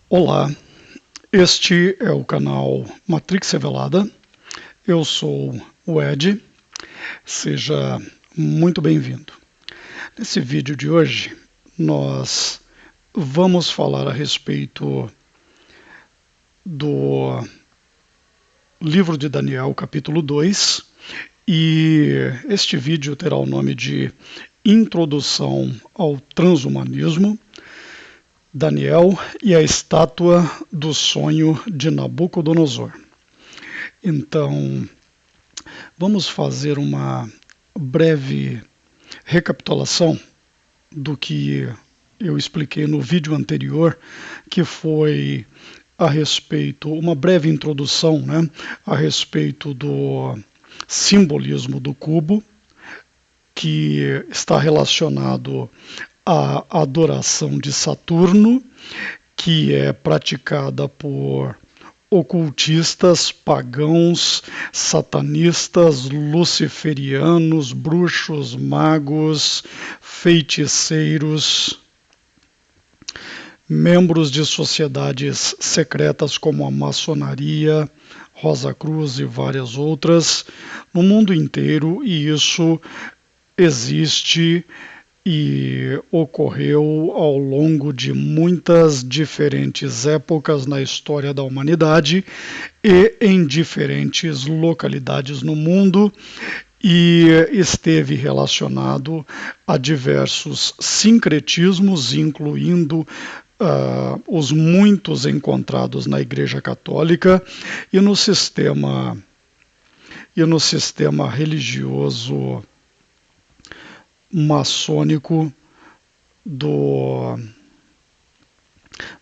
Olá, este é o canal Matrix Revelada. Eu sou o Ed, seja muito bem-vindo. Nesse vídeo de hoje, nós vamos falar a respeito do livro de Daniel, capítulo 2, e este vídeo terá o nome de Introdução ao Transhumanismo, Daniel e a Estátua do Sonho de Nabucodonosor. Então, vamos fazer uma breve recapitulação do que eu expliquei no vídeo anterior, que foi a respeito, uma breve introdução, a respeito do simbolismo do cubo, que está relacionado à adoração de Saturno, que é praticada por ocultistas, pagãos, satanistas, luciferianos, bruxos, magos, feiticeiros, membros de sociedades secretas como a maçonaria, Rosa Cruz e várias outras, no mundo inteiro, e isso existe e ocorreu ao longo de muitas diferentes épocas na história da humanidade e em diferentes localidades no mundo, e esteve relacionado a diversos sincretismos, incluindo os muitos encontrados na Igreja Católica e no sistema religioso maçônico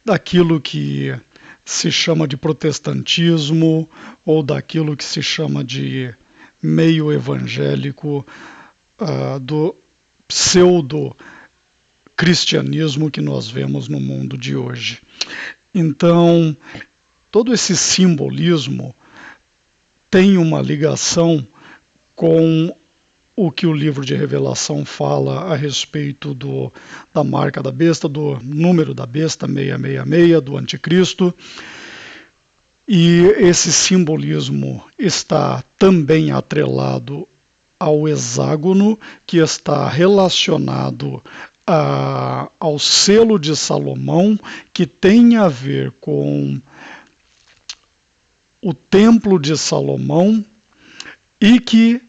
daquilo que se chama de protestantismo ou daquilo que se chama de meio evangélico, do pseudo-cristianismo que nós vemos no mundo de hoje. Então, todo esse simbolismo tem uma ligação com o que o livro de Revelação fala a respeito da marca da besta, do número da besta, 666, do anticristo. E esse simbolismo está também atrelado ao hexágono, que está relacionado ao selo de Salomão, que tem a ver com o templo de Salomão e que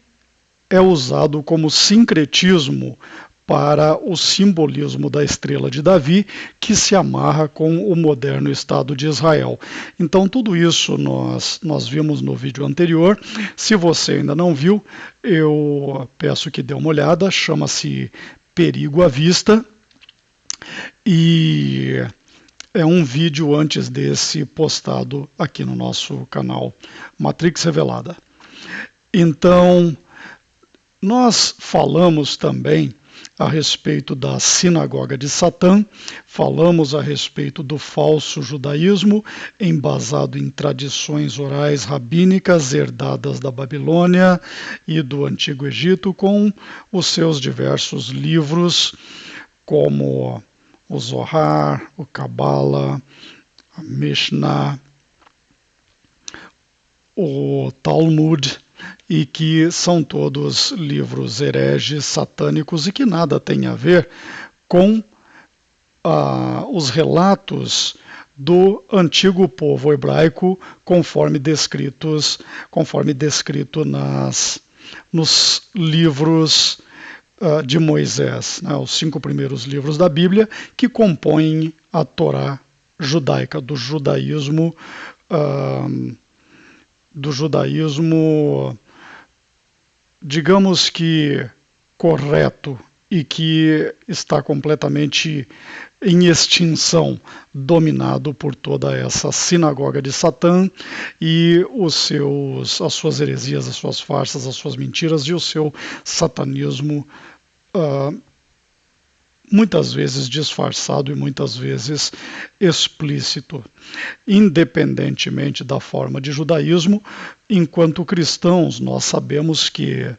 é usado como sincretismo para o simbolismo da estrela de Davi, que se amarra com o moderno Estado de Israel. Então, tudo isso nós vimos no vídeo anterior. Se você ainda não viu, eu peço que dê uma olhada, chama-se Perigo à Vista, e é um vídeo antes desse postado aqui no nosso canal Matrix Revelada. Então, nós falamos também a respeito da sinagoga de Satã, falamos a respeito do falso judaísmo, embasado em tradições orais rabínicas herdadas da Babilônia e do Antigo Egito, com os seus diversos livros, como o Zohar, o Cabala, a Mishnah, o Talmud, e que são todos livros hereges, satânicos, e que nada tem a ver com os relatos do antigo povo hebraico, conforme descrito nos livros de Moisés, os 5 primeiros livros da Bíblia, que compõem a Torá judaica, do judaísmo digamos que correto e que está completamente em extinção, dominado por toda essa sinagoga de Satã e as suas heresias, as suas farsas, as suas mentiras e o seu satanismo, muitas vezes disfarçado e muitas vezes explícito. Independentemente da forma de judaísmo, enquanto cristãos, nós sabemos que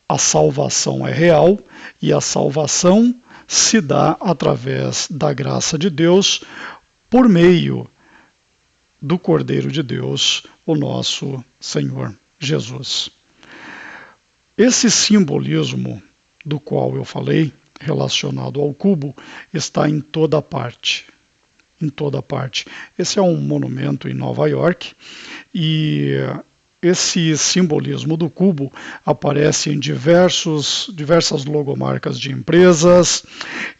a salvação é real e a salvação se dá através da graça de Deus, por meio do Cordeiro de Deus, o nosso Senhor Jesus. Esse simbolismo do qual eu falei, relacionado ao cubo, está em toda parte. Em toda parte. Esse é um monumento em Nova York e esse simbolismo do cubo aparece em diversas logomarcas de empresas,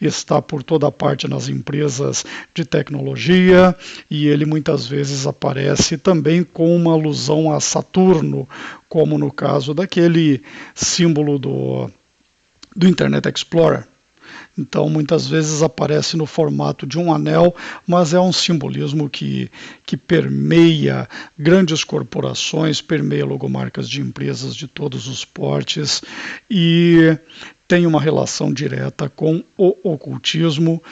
está por toda parte nas empresas de tecnologia e ele muitas vezes aparece também com uma alusão a Saturno, como no caso daquele símbolo do Internet Explorer. Então, muitas vezes aparece no formato de um anel, mas é um simbolismo que permeia grandes corporações, permeia logomarcas de empresas de todos os portes e tem uma relação direta com o ocultismo,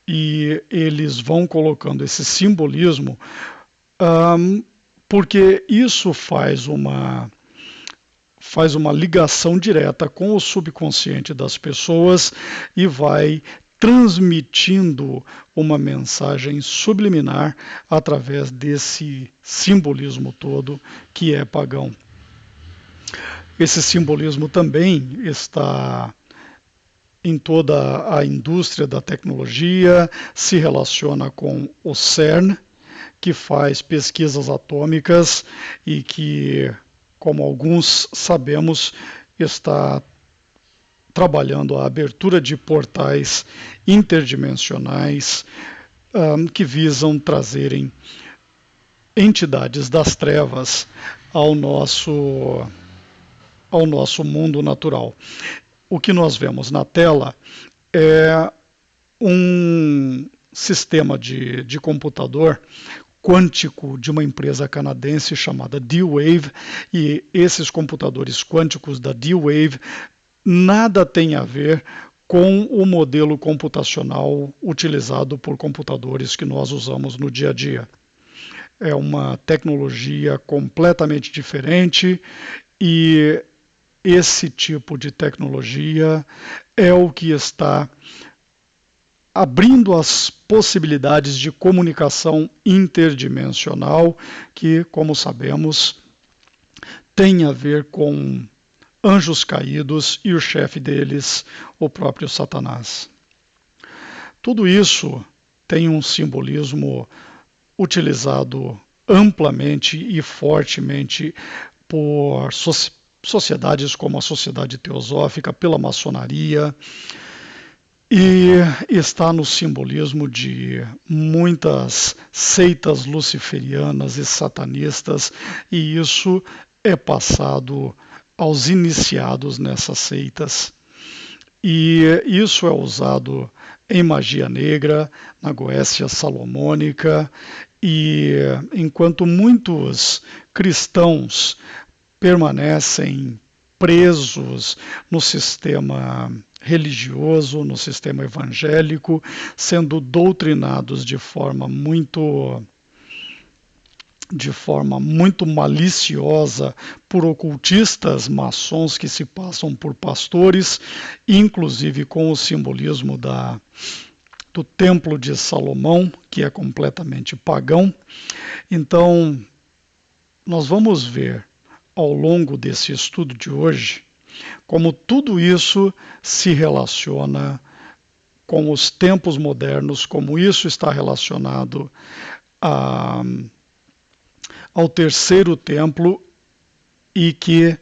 e eles vão colocando esse simbolismo porque isso faz uma ligação direta com o subconsciente das pessoas e vai transmitindo uma mensagem subliminar através desse simbolismo todo que é pagão. Esse simbolismo também está em toda a indústria da tecnologia, se relaciona com o CERN, que faz pesquisas atômicas e que, como alguns sabemos, está trabalhando a abertura de portais interdimensionais que visam trazerem entidades das trevas ao nosso mundo natural. O que nós vemos na tela é um sistema de computador quântico de uma empresa canadense chamada D-Wave, e esses computadores quânticos da D-Wave nada tem a ver com o modelo computacional utilizado por computadores que nós usamos no dia a dia. É uma tecnologia completamente diferente e esse tipo de tecnologia é o que está abrindo as possibilidades de comunicação interdimensional, que, como sabemos, tem a ver com anjos caídos e o chefe deles, o próprio Satanás. Tudo isso tem um simbolismo utilizado amplamente e fortemente por sociedades como a Sociedade Teosófica, pela maçonaria, e está no simbolismo de muitas seitas luciferianas e satanistas, e isso é passado aos iniciados nessas seitas. E isso é usado em magia negra, na Goécia Salomônica, e enquanto muitos cristãos permanecem presos no sistema religioso, no sistema evangélico, sendo doutrinados de forma muito maliciosa por ocultistas maçons que se passam por pastores, inclusive com o simbolismo do Templo de Salomão, que é completamente pagão. Então, nós vamos ver ao longo desse estudo de hoje como tudo isso se relaciona com os tempos modernos, como isso está relacionado ao terceiro templo e que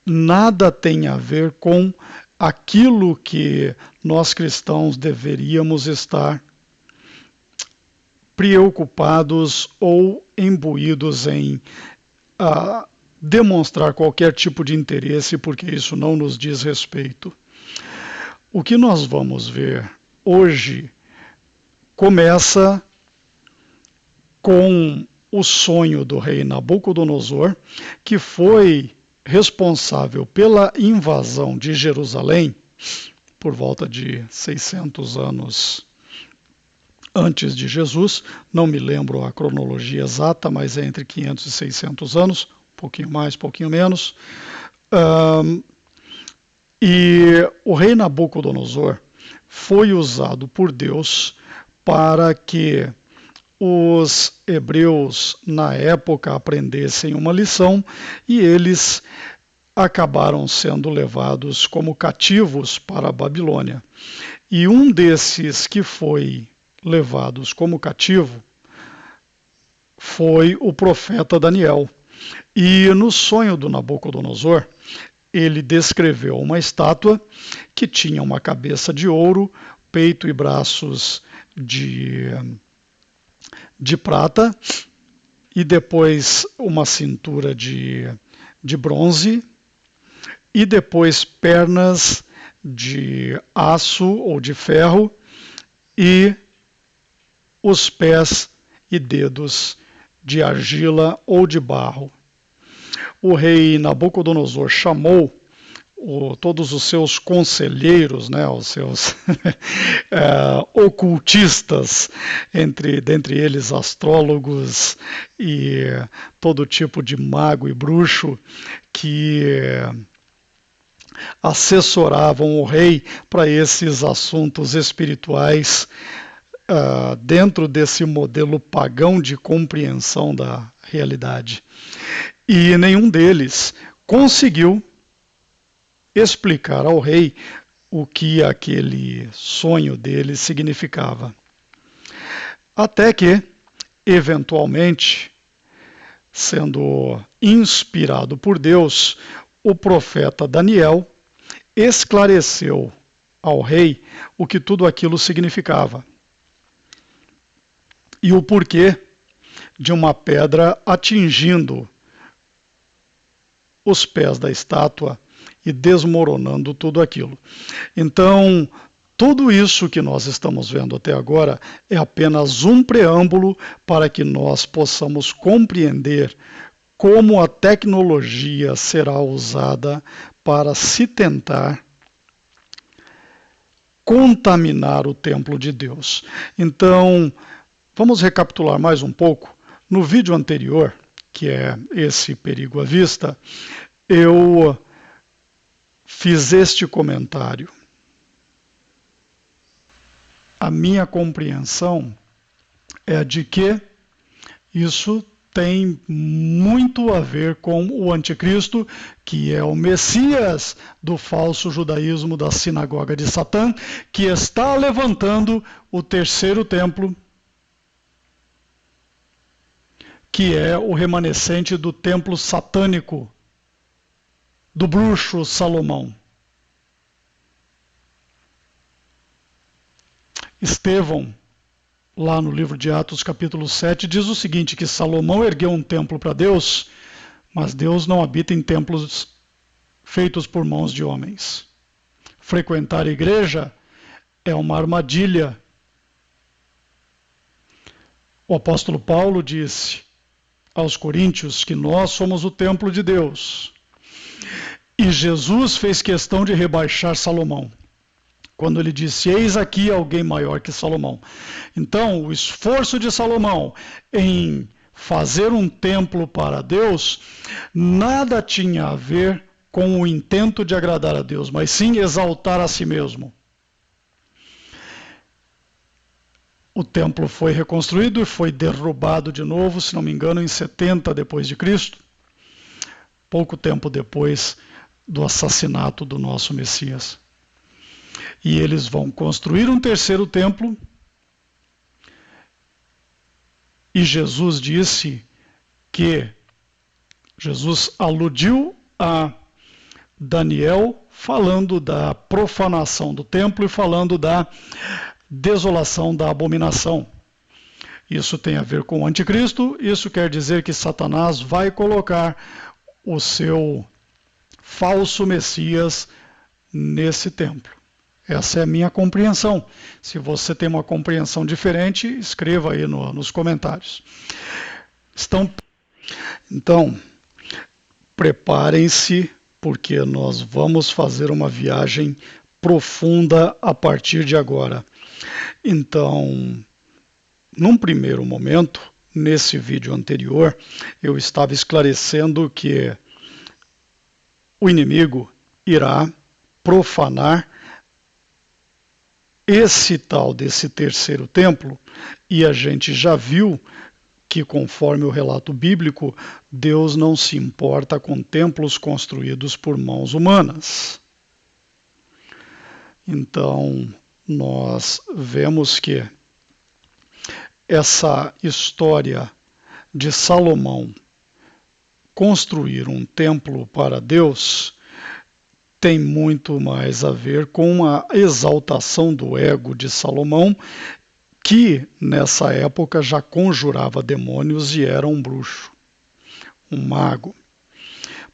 nada tem a ver com aquilo que nós cristãos deveríamos estar preocupados ou imbuídos em demonstrar qualquer tipo de interesse, porque isso não nos diz respeito. O que nós vamos ver hoje começa com o sonho do rei Nabucodonosor, que foi responsável pela invasão de Jerusalém por volta de 600 anos antes de Jesus. Não me lembro a cronologia exata, mas é entre 500 e 600 anos, um pouquinho mais, um pouquinho menos. E o rei Nabucodonosor foi usado por Deus para que os hebreus na época aprendessem uma lição e eles acabaram sendo levados como cativos para a Babilônia. E um desses que foi levados como cativo foi o profeta Daniel. E no sonho do Nabucodonosor, ele descreveu uma estátua que tinha uma cabeça de ouro, peito e braços de prata, e depois uma cintura de bronze, e depois pernas de aço ou de ferro, e os pés e dedos de argila ou de barro. O rei Nabucodonosor chamou todos os seus conselheiros, né, os seus ocultistas, dentre eles astrólogos e todo tipo de mago e bruxo que assessoravam o rei para esses assuntos espirituais dentro desse modelo pagão de compreensão da realidade. E nenhum deles conseguiu explicar ao rei o que aquele sonho dele significava. Até que, eventualmente, sendo inspirado por Deus, o profeta Daniel esclareceu ao rei o que tudo aquilo significava e o porquê de uma pedra atingindo os pés da estátua e desmoronando tudo aquilo. Então, tudo isso que nós estamos vendo até agora é apenas um preâmbulo para que nós possamos compreender como a tecnologia será usada para se tentar contaminar o templo de Deus. Então, vamos recapitular mais um pouco. No vídeo anterior, que é esse perigo à vista, eu fiz este comentário. A minha compreensão é de que isso tem muito a ver com o anticristo, que é o Messias do falso judaísmo da sinagoga de Satã, que está levantando o terceiro templo, que é o remanescente do templo satânico do bruxo Salomão. Estevão, lá no livro de Atos, capítulo 7, diz o seguinte, que Salomão ergueu um templo para Deus, mas Deus não habita em templos feitos por mãos de homens. Frequentar a igreja é uma armadilha. O apóstolo Paulo disse aos coríntios que nós somos o templo de Deus. E Jesus fez questão de rebaixar Salomão, quando ele disse, eis aqui alguém maior que Salomão. Então, o esforço de Salomão em fazer um templo para Deus, nada tinha a ver com o intento de agradar a Deus, mas sim exaltar a si mesmo. O templo foi reconstruído e foi derrubado de novo, se não me engano, em 70 depois de Cristo, pouco tempo depois do assassinato do nosso Messias. E eles vão construir um terceiro templo. E Jesus disse que Jesus aludiu a Daniel falando da profanação do templo e falando da desolação, da abominação. Isso tem a ver com o anticristo. Isso quer dizer que Satanás vai colocar o seu falso Messias nesse templo. Essa é a minha compreensão. Se você tem uma compreensão diferente, escreva aí nos comentários. Então, preparem-se, porque nós vamos fazer uma viagem profunda a partir de agora. Então, num primeiro momento, nesse vídeo anterior, eu estava esclarecendo que o inimigo irá profanar esse tal desse terceiro templo, e a gente já viu que, conforme o relato bíblico, Deus não se importa com templos construídos por mãos humanas. Então, nós vemos que essa história de Salomão construir um templo para Deus tem muito mais a ver com a exaltação do ego de Salomão, que nessa época já conjurava demônios e era um bruxo, um mago,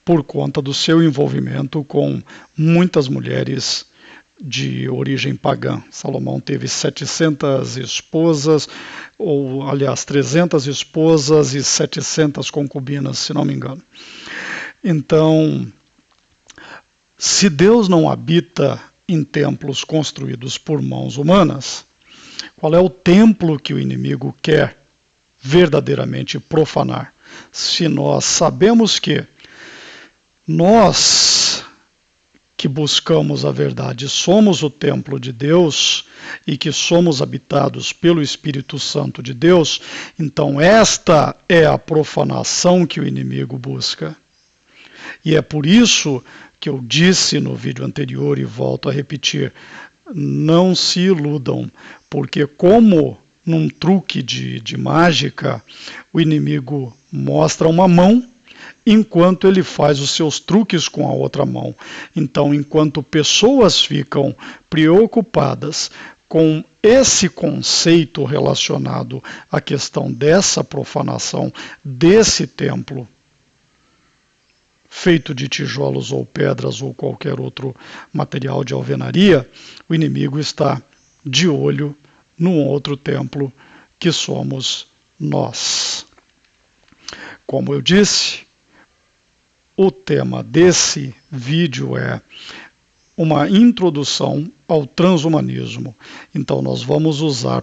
por conta do seu envolvimento com muitas mulheres de origem pagã. Salomão teve 700 esposas, ou aliás 300 esposas e 700 concubinas, se não me engano. Então, se Deus não habita em templos construídos por mãos humanas, qual é o templo que o inimigo quer verdadeiramente profanar? Se nós sabemos que nós que buscamos a verdade somos o templo de Deus e que somos habitados pelo Espírito Santo de Deus, então esta é a profanação que o inimigo busca. E é por isso que eu disse no vídeo anterior e volto a repetir, não se iludam, porque como num truque de mágica, o inimigo mostra uma mão enquanto ele faz os seus truques com a outra mão. Então, enquanto pessoas ficam preocupadas com esse conceito relacionado à questão dessa profanação desse templo, feito de tijolos ou pedras ou qualquer outro material de alvenaria, o inimigo está de olho num outro templo que somos nós. Como eu disse, o tema desse vídeo é uma introdução ao transhumanismo. Então nós vamos usar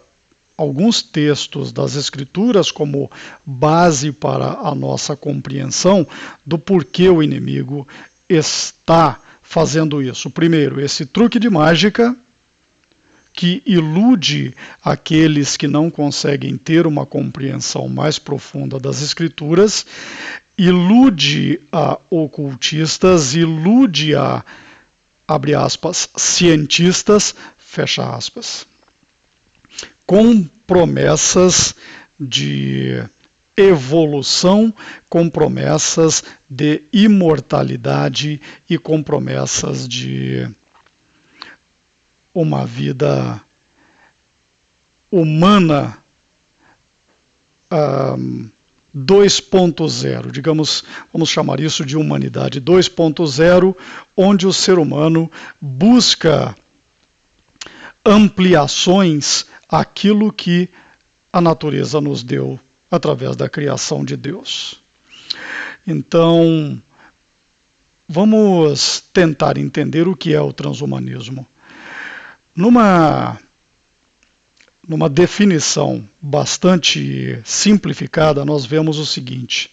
alguns textos das Escrituras como base para a nossa compreensão do porquê o inimigo está fazendo isso. Primeiro, esse truque de mágica que ilude aqueles que não conseguem ter uma compreensão mais profunda das Escrituras, ilude a ocultistas, ilude a, abre aspas, cientistas, fecha aspas, com promessas de evolução, com promessas de imortalidade e com promessas de uma vida humana 2.0, digamos, vamos chamar isso de humanidade 2.0, onde o ser humano busca ampliações àquilo que a natureza nos deu através da criação de Deus. Então, vamos tentar entender o que é o transhumanismo. Numa definição bastante simplificada, nós vemos o seguinte,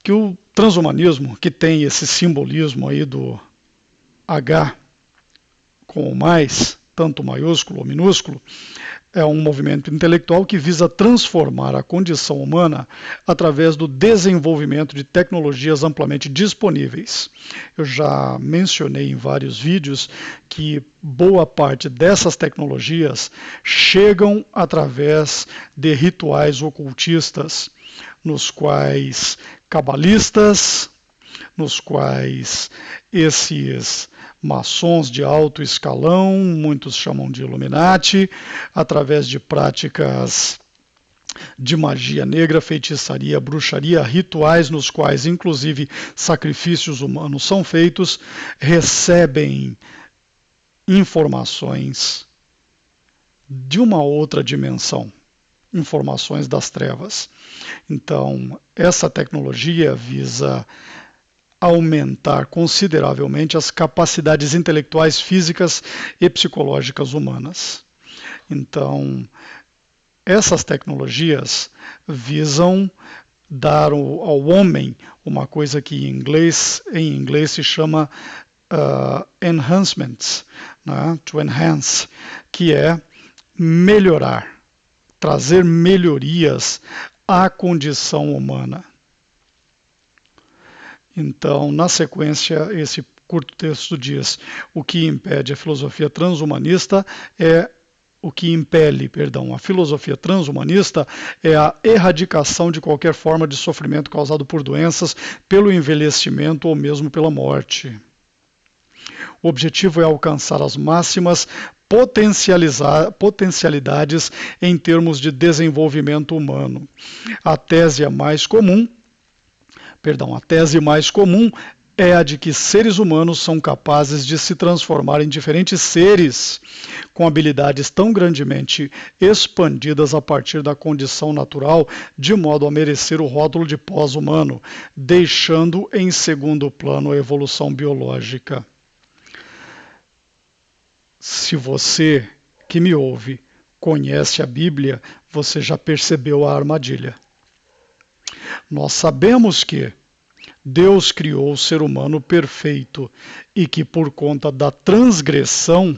que o transhumanismo, que tem esse simbolismo aí do H com o mais, tanto maiúsculo ou minúsculo, é um movimento intelectual que visa transformar a condição humana através do desenvolvimento de tecnologias amplamente disponíveis. Eu já mencionei em vários vídeos que boa parte dessas tecnologias chegam através de rituais ocultistas, nos quais cabalistas, nos quais esses maçons de alto escalão, muitos chamam de Illuminati, através de práticas de magia negra, feitiçaria, bruxaria, rituais nos quais inclusive sacrifícios humanos são feitos, recebem informações de uma outra dimensão, informações das trevas. Então, essa tecnologia visa aumentar consideravelmente as capacidades intelectuais, físicas e psicológicas humanas. Então, essas tecnologias visam dar ao homem uma coisa que em inglês se chama enhancements, né? To enhance, que é melhorar, trazer melhorias à condição humana. Então, na sequência, esse curto texto diz: o que impede a filosofia transhumanista é o que impele, perdão, a filosofia transhumanista é a erradicação de qualquer forma de sofrimento causado por doenças, pelo envelhecimento ou mesmo pela morte. O objetivo é alcançar as máximas potencialidades em termos de desenvolvimento humano. A tese mais comum é a de que seres humanos são capazes de se transformar em diferentes seres com habilidades tão grandemente expandidas a partir da condição natural, de modo a merecer o rótulo de pós-humano, deixando em segundo plano a evolução biológica. Se você que me ouve conhece a Bíblia, você já percebeu a armadilha. Nós sabemos que Deus criou o ser humano perfeito e que por conta da transgressão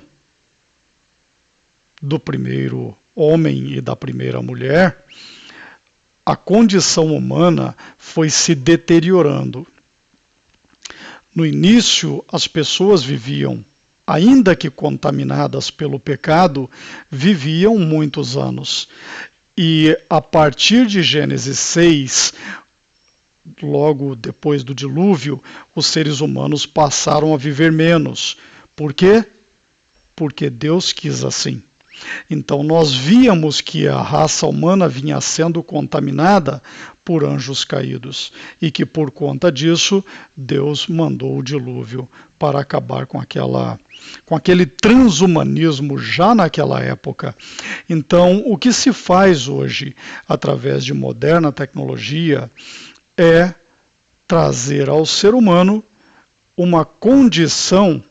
do primeiro homem e da primeira mulher, a condição humana foi se deteriorando. No início, as pessoas viviam, ainda que contaminadas pelo pecado, viviam muitos anos. E a partir de Gênesis 6, logo depois do dilúvio, os seres humanos passaram a viver menos. Por quê? Porque Deus quis assim. Então nós víamos que a raça humana vinha sendo contaminada por anjos caídos e que por conta disso Deus mandou o dilúvio para acabar com aquele transhumanismo já naquela época. Então o que se faz hoje através de moderna tecnologia é trazer ao ser humano uma condição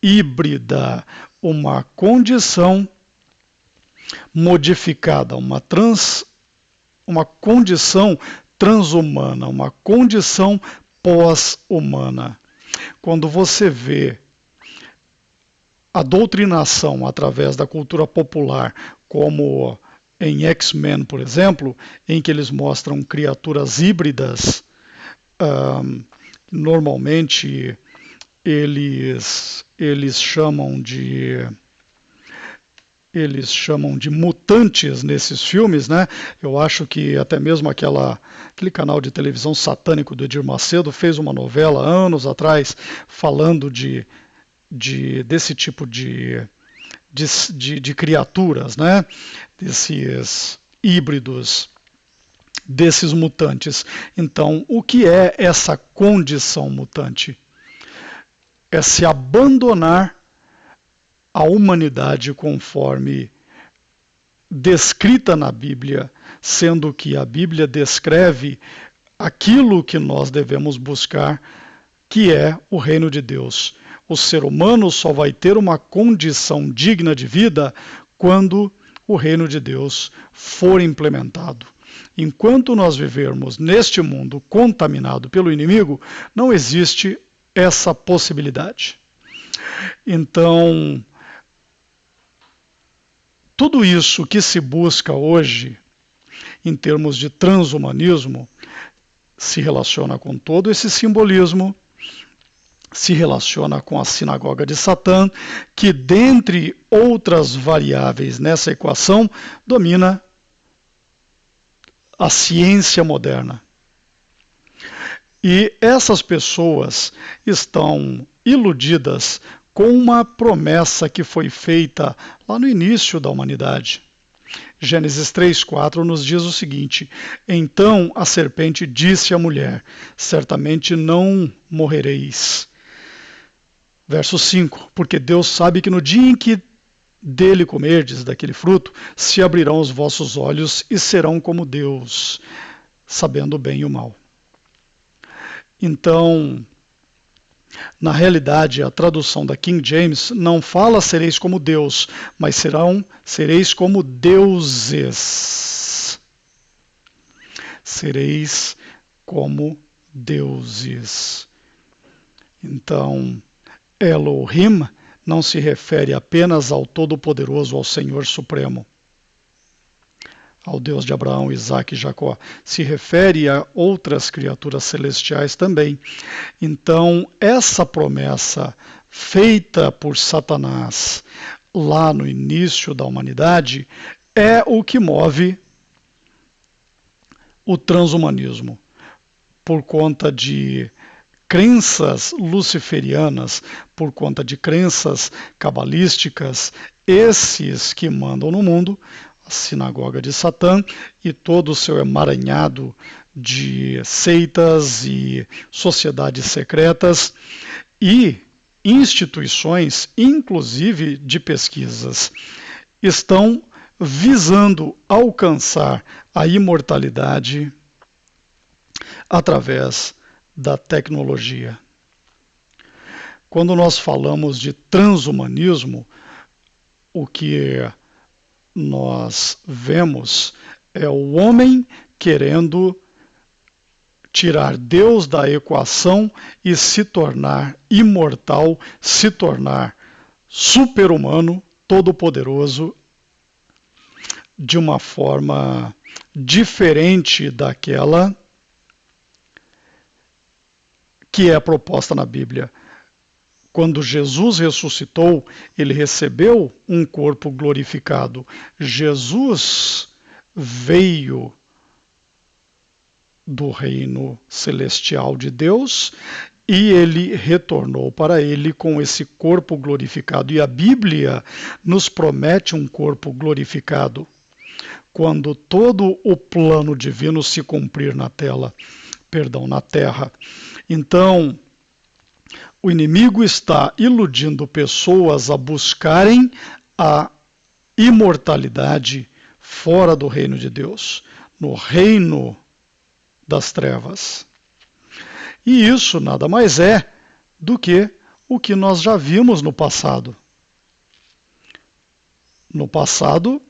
híbrida, uma condição modificada, uma condição transhumana, uma condição pós-humana. Quando você vê a doutrinação através da cultura popular, como em X-Men, por exemplo, em que eles mostram criaturas híbridas, normalmente eles chamam de mutantes nesses filmes, né? Eu acho que até mesmo aquele canal de televisão satânico do Edir Macedo fez uma novela anos atrás falando desse tipo de criaturas, né? Desses híbridos, desses mutantes. Então, o que é essa condição mutante? É se abandonar a humanidade conforme descrita na Bíblia, sendo que a Bíblia descreve aquilo que nós devemos buscar, que é o reino de Deus. O ser humano só vai ter uma condição digna de vida quando o reino de Deus for implementado. Enquanto nós vivermos neste mundo contaminado pelo inimigo, não existe essa possibilidade. Então, tudo isso que se busca hoje, em termos de transhumanismo, se relaciona com todo esse simbolismo, se relaciona com a sinagoga de Satã, que, dentre outras variáveis nessa equação, domina a ciência moderna. E essas pessoas estão iludidas com uma promessa que foi feita lá no início da humanidade. Gênesis 3:4 nos diz o seguinte: então a serpente disse à mulher: certamente não morrereis. Verso 5: porque Deus sabe que no dia em que dele comerdes daquele fruto, se abrirão os vossos olhos e serão como Deus, sabendo o bem e o mal. Então, na realidade, a tradução da King James não fala sereis como Deus, mas sereis como deuses. Sereis como deuses. Então, Elohim não se refere apenas ao Todo-Poderoso, ao Senhor Supremo, ao Deus de Abraão, Isaque e Jacó. Se refere a outras criaturas celestiais também. Então, essa promessa feita por Satanás lá no início da humanidade é o que move o transhumanismo, por conta de crenças luciferianas, por conta de crenças cabalísticas, esses que mandam no mundo, a sinagoga de Satã e todo o seu emaranhado de seitas e sociedades secretas e instituições, inclusive de pesquisas, estão visando alcançar a imortalidade através da tecnologia. Quando nós falamos de transhumanismo, o que nós vemos é o homem querendo tirar Deus da equação e se tornar imortal, se tornar super-humano, todo-poderoso, de uma forma diferente daquela que é proposta na Bíblia. Quando Jesus ressuscitou, ele recebeu um corpo glorificado. Jesus veio do reino celestial de Deus e ele retornou para ele com esse corpo glorificado. E a Bíblia nos promete um corpo glorificado quando todo o plano divino se cumprir na terra. Então, o inimigo está iludindo pessoas a buscarem a imortalidade fora do reino de Deus, no reino das trevas. E isso nada mais é do que o que nós já vimos no passado. No passado,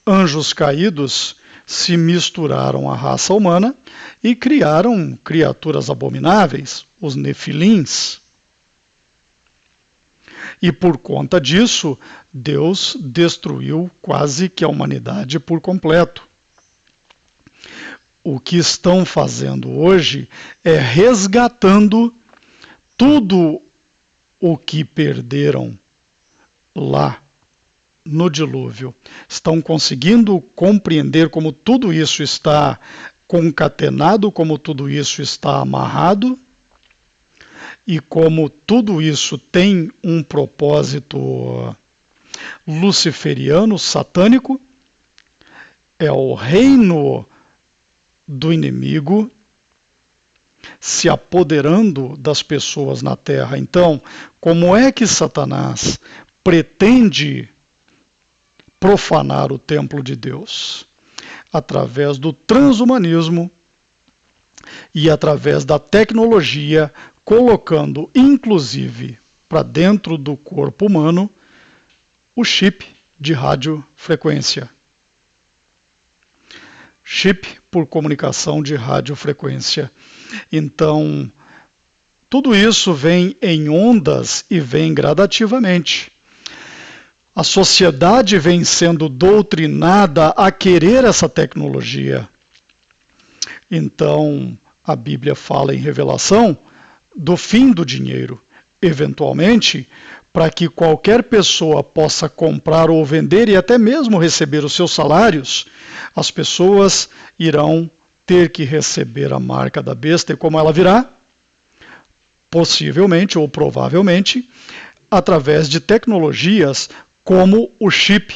anjos caídos se misturaram à raça humana e criaram criaturas abomináveis, os nefilins. E por conta disso, Deus destruiu quase que a humanidade por completo. O que estão fazendo hoje é resgatando tudo o que perderam lá no dilúvio. Estão conseguindo compreender como tudo isso está concatenado, como tudo isso está amarrado e como tudo isso tem um propósito luciferiano, satânico. É o reino do inimigo se apoderando das pessoas na Terra. Então, como é que Satanás pretende profanar o templo de Deus? Através do transhumanismo e através da tecnologia, colocando inclusive para dentro do corpo humano o chip de radiofrequência. Chip por comunicação de radiofrequência. Então, tudo isso vem em ondas e vem gradativamente. A sociedade vem sendo doutrinada a querer essa tecnologia. Então, a Bíblia fala em Revelação do fim do dinheiro, eventualmente, para que qualquer pessoa possa comprar ou vender e até mesmo receber os seus salários, as pessoas irão ter que receber a marca da besta. E como ela virá? Possivelmente ou provavelmente através de tecnologias como o chip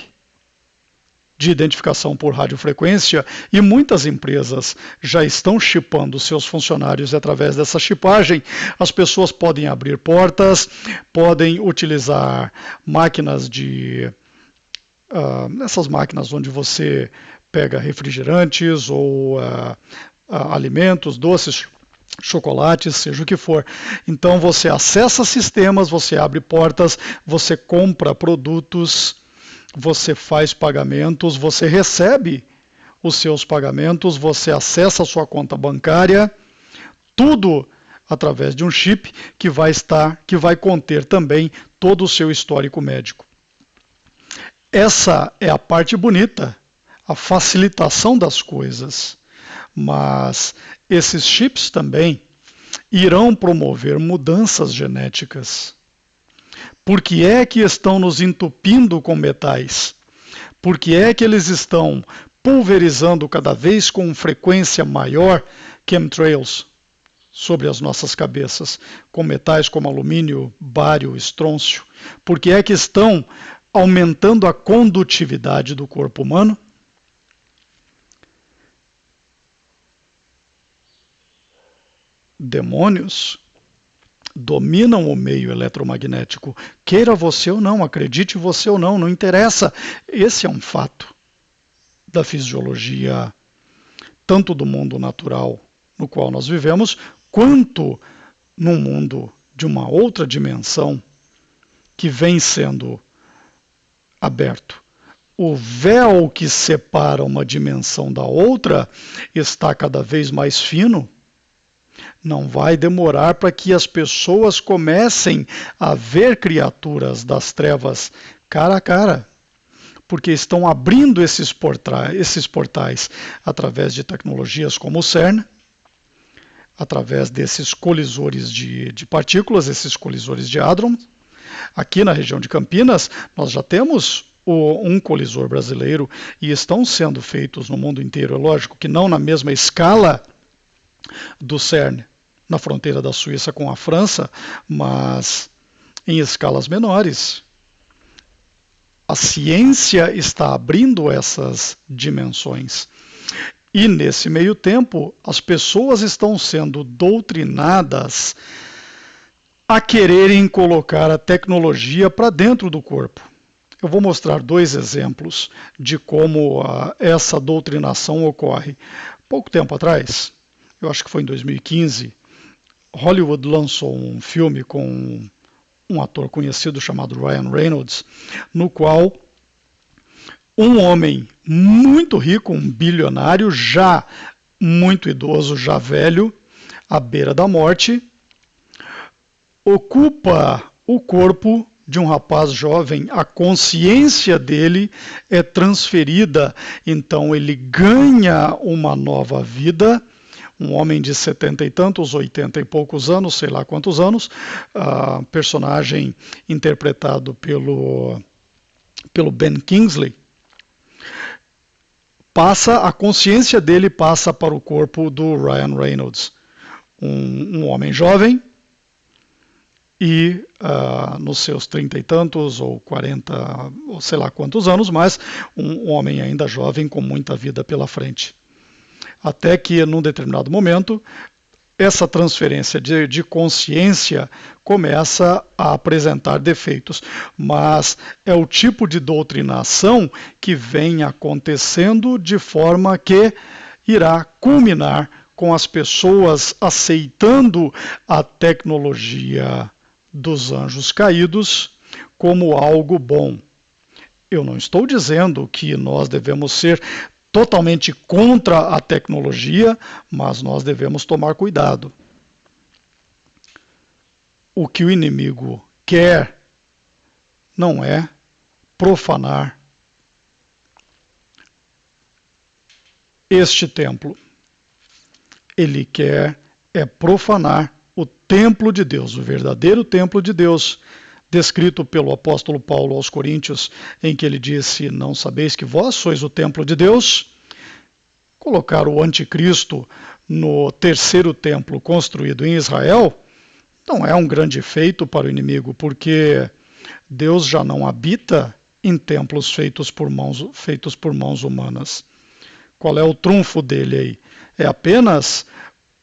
de identificação por radiofrequência, e muitas empresas já estão chipando seus funcionários através dessa chipagem. As pessoas podem abrir portas, podem utilizar máquinas essas máquinas onde você pega refrigerantes ou alimentos, doces, chocolates, seja o que for. Então você acessa sistemas, você abre portas, você compra produtos, você faz pagamentos, você recebe os seus pagamentos, você acessa a sua conta bancária, tudo através de um chip que vai conter também todo o seu histórico médico. Essa é a parte bonita, a facilitação das coisas. Mas esses chips também irão promover mudanças genéticas. Por que é que estão nos entupindo com metais? Por que é que eles estão pulverizando cada vez com frequência maior chemtrails sobre as nossas cabeças, com metais como alumínio, bário, estrôncio? Por que é que estão aumentando a condutividade do corpo humano? Demônios dominam o meio eletromagnético. Queira você ou não, acredite você ou não, não interessa. Esse é um fato da fisiologia, tanto do mundo natural no qual nós vivemos, quanto num mundo de uma outra dimensão que vem sendo aberto. O véu que separa uma dimensão da outra está cada vez mais fino. Não vai demorar para que as pessoas comecem a ver criaturas das trevas cara a cara, porque estão abrindo esses portais através de tecnologias como o CERN, através desses colisores de partículas, esses colisores de hadrons. Aqui na região de Campinas, nós já temos um colisor brasileiro e estão sendo feitos no mundo inteiro. É lógico que não na mesma escala do CERN, na fronteira da Suíça com a França, mas em escalas menores. A ciência está abrindo essas dimensões. E nesse meio tempo, as pessoas estão sendo doutrinadas a quererem colocar a tecnologia para dentro do corpo. Eu vou mostrar 2 exemplos de como essa doutrinação ocorre. Pouco tempo atrás, eu acho que foi em 2015, Hollywood lançou um filme com um ator conhecido chamado Ryan Reynolds, no qual um homem muito rico, um bilionário, já muito idoso, já velho, à beira da morte, ocupa o corpo de um rapaz jovem, a consciência dele é transferida, então ele ganha uma nova vida. Um homem de 70 e tantos, 80 e poucos anos, sei lá quantos anos, personagem interpretado pelo Ben Kingsley, a consciência dele passa para o corpo do Ryan Reynolds, um homem jovem, e nos seus 30 e tantos, ou 40, ou sei lá quantos anos, mas um homem ainda jovem com muita vida pela frente. Até que, num determinado momento, essa transferência de consciência começa a apresentar defeitos. Mas é o tipo de doutrinação que vem acontecendo de forma que irá culminar com as pessoas aceitando a tecnologia dos anjos caídos como algo bom. Eu não estou dizendo que nós devemos ser totalmente contra a tecnologia, mas nós devemos tomar cuidado. O que o inimigo quer não é profanar este templo. Ele quer profanar o templo de Deus, o verdadeiro templo de Deus, descrito pelo apóstolo Paulo aos Coríntios, em que ele disse: não sabeis que vós sois o templo de Deus? Colocar o anticristo no 3º templo construído em Israel não é um grande feito para o inimigo, porque Deus já não habita em templos feitos por mãos humanas. Qual é o trunfo dele aí? É apenas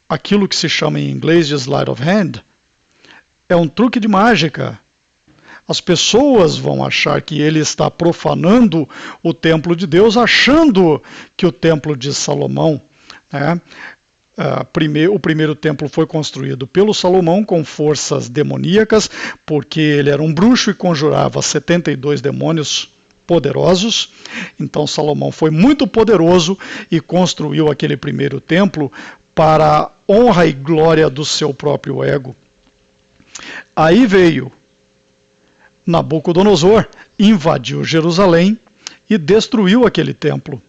aquilo que se chama em inglês de sleight of hand. É um truque de mágica. As pessoas vão achar que ele está profanando o templo de Deus, achando que o templo de Salomão, né, o primeiro templo foi construído pelo Salomão com forças demoníacas, porque ele era um bruxo e conjurava 72 demônios poderosos. Então Salomão foi muito poderoso e construiu aquele primeiro templo para a honra e glória do seu próprio ego. Aí veio Nabucodonosor, invadiu Jerusalém e destruiu aquele templo.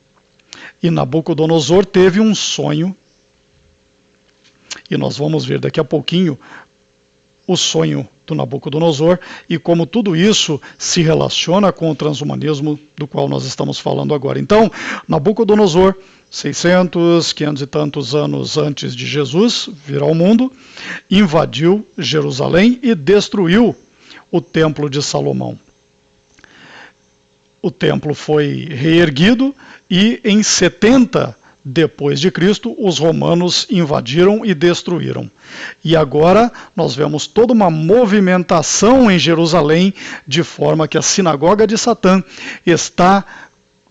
E Nabucodonosor teve um sonho, e nós vamos ver daqui a pouquinho o sonho do Nabucodonosor e como tudo isso se relaciona com o transhumanismo do qual nós estamos falando agora. Então, Nabucodonosor, 600, 500 e tantos anos antes de Jesus vir ao mundo, invadiu Jerusalém e destruiu o Templo de Salomão. O templo foi reerguido e em 70 depois de Cristo, os romanos invadiram e destruíram. E agora nós vemos toda uma movimentação em Jerusalém, de forma que a sinagoga de Satã está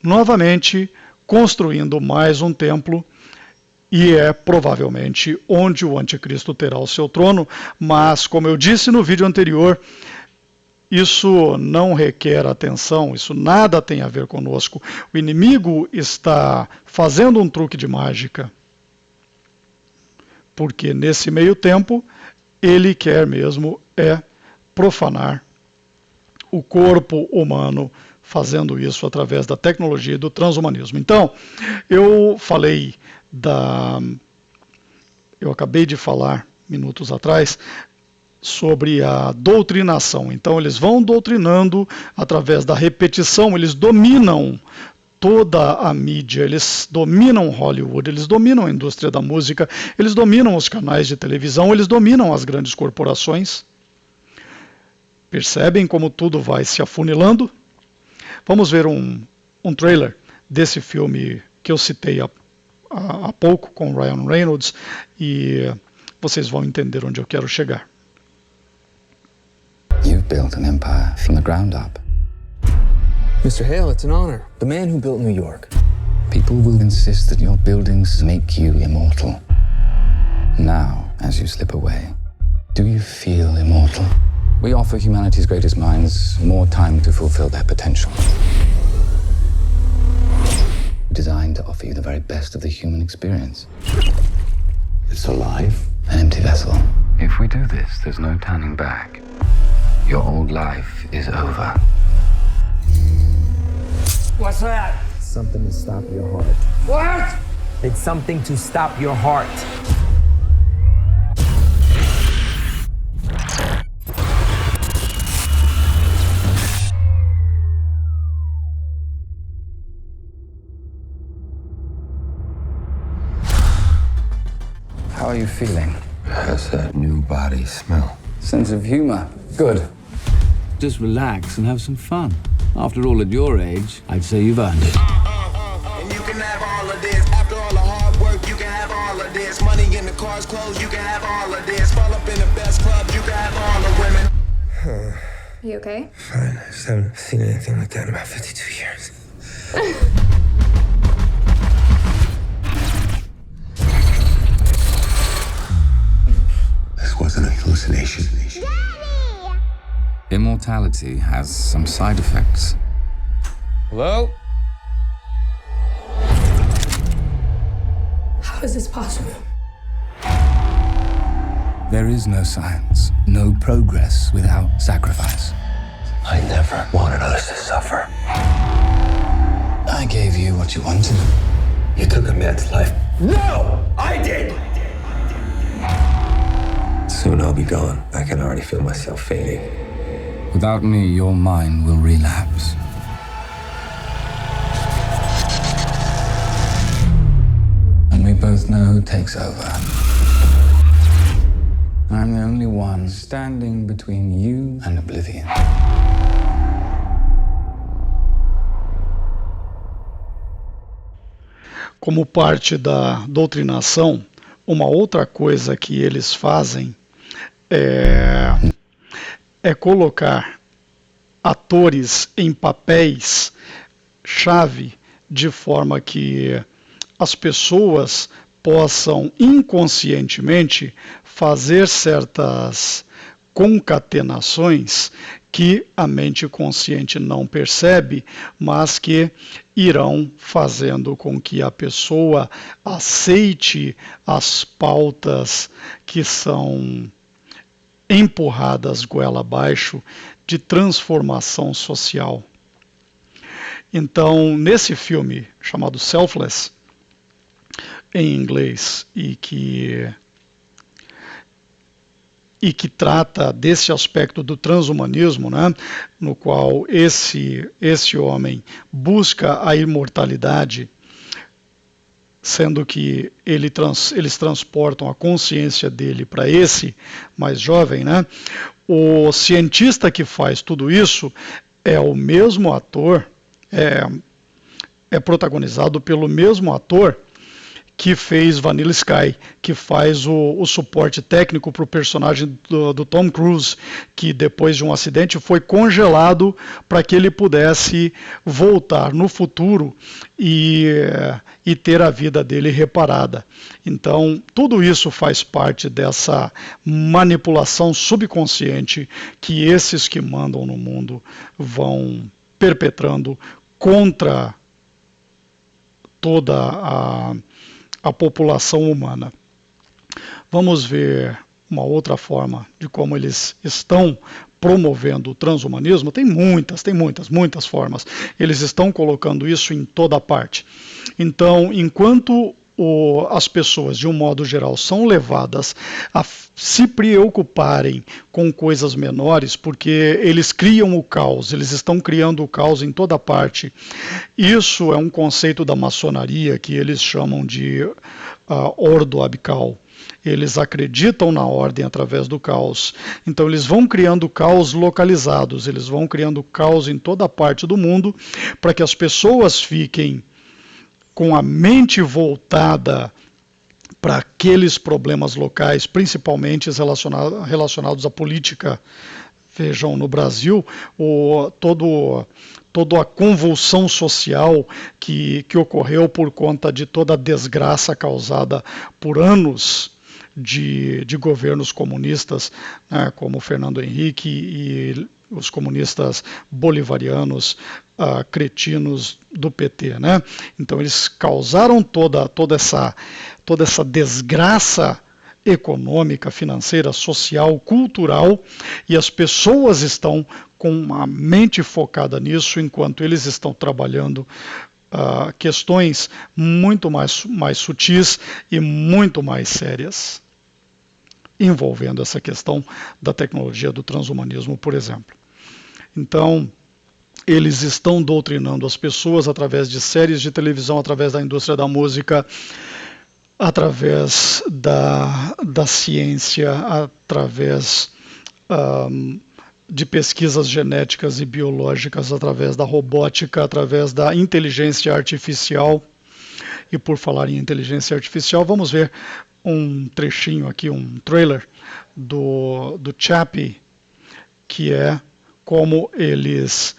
novamente construindo mais um templo, e é provavelmente onde o anticristo terá o seu trono, mas, como eu disse no vídeo anterior, isso não requer atenção, isso nada tem a ver conosco. O inimigo está fazendo um truque de mágica, porque nesse meio tempo ele quer mesmo profanar o corpo humano, fazendo isso através da tecnologia e do transhumanismo. Então, eu acabei de falar minutos atrás sobre a doutrinação. Então eles vão doutrinando através da repetição, eles dominam toda a mídia, eles dominam Hollywood, eles dominam a indústria da música, eles dominam os canais de televisão, eles dominam as grandes corporações. Percebem como tudo vai se afunilando? Vamos ver um trailer desse filme que eu citei há pouco com Ryan Reynolds e vocês vão entender onde eu quero chegar. You've built an empire from the ground up. Mr. Hale, it's an honor. The man who built New York. People will insist that your buildings make you immortal. Now, as you slip away, do you feel immortal? We offer humanity's greatest minds more time to fulfill their potential. Designed to offer you the very best of the human experience. It's alive. An empty vessel. If we do this, there's no turning back. Your old life is over. What's that? Something to stop your heart. What? It's something to stop your heart. How are you feeling? How's that new body smell? Sense of humor. Good. Just relax and have some fun. After all, at your age, I'd say you've earned it. And you can have all of this. After all the hard work, you can have all of this. Money in the cars, clothes, you can have all of this. Fall up in the best clubs, you can have all the women. Are you okay? Fine. I just haven't seen anything like that in about 52 years. This wasn't a hallucination. Immortality has some side effects. Hello? How is this possible? There is no science, no progress without sacrifice. I never wanted others to suffer. I gave you what you wanted. You took a man's life. No! I did! Soon I'll be gone. I can already feel myself fading. Without me, your mind will relapse. And we both know who takes over. I'm the only one standing between you and oblivion. Como parte da doutrinação, uma outra coisa que eles fazem é colocar atores em papéis chave de forma que as pessoas possam inconscientemente fazer certas concatenações que a mente consciente não percebe, mas que irão fazendo com que a pessoa aceite as pautas que são empurradas goela abaixo de transformação social. Então, nesse filme chamado Selfless, em inglês, e que trata desse aspecto do transhumanismo, né, no qual esse homem busca a imortalidade, sendo que eles transportam a consciência dele para esse mais jovem, né? O cientista que faz tudo isso é o mesmo ator, é protagonizado pelo mesmo ator que fez Vanilla Sky, que faz o suporte técnico para o personagem do Tom Cruise, que depois de um acidente foi congelado para que ele pudesse voltar no futuro e ter a vida dele reparada. Então, tudo isso faz parte dessa manipulação subconsciente que esses que mandam no mundo vão perpetrando contra toda a população humana. Vamos ver uma outra forma de como eles estão promovendo o transhumanismo. Tem muitas formas. Eles estão colocando isso em toda parte. Então, enquanto as pessoas, de um modo geral, são levadas a se preocuparem com coisas menores, porque eles criam o caos, eles estão criando o caos em toda parte. Isso é um conceito da maçonaria que eles chamam de ordo abcal. Eles acreditam na ordem através do caos. Então eles vão criando caos localizados, eles vão criando caos em toda parte do mundo, para que as pessoas fiquem com a mente voltada para aqueles problemas locais, principalmente relacionados à política. Vejam, no Brasil, toda a convulsão social que ocorreu por conta de toda a desgraça causada por anos de governos comunistas, né, como Fernando Henrique e os comunistas bolivarianos, cretinos do PT, né? Então eles causaram toda essa desgraça econômica, financeira, social, cultural, e as pessoas estão com a mente focada nisso, enquanto eles estão trabalhando questões muito mais sutis e muito mais sérias, envolvendo essa questão da tecnologia do transhumanismo, por exemplo. Então, eles estão doutrinando as pessoas através de séries de televisão, através da indústria da música, através da ciência, através de pesquisas genéticas e biológicas, através da robótica, através da inteligência artificial. E por falar em inteligência artificial, vamos ver um trechinho aqui, um trailer do Chappie, que é como eles...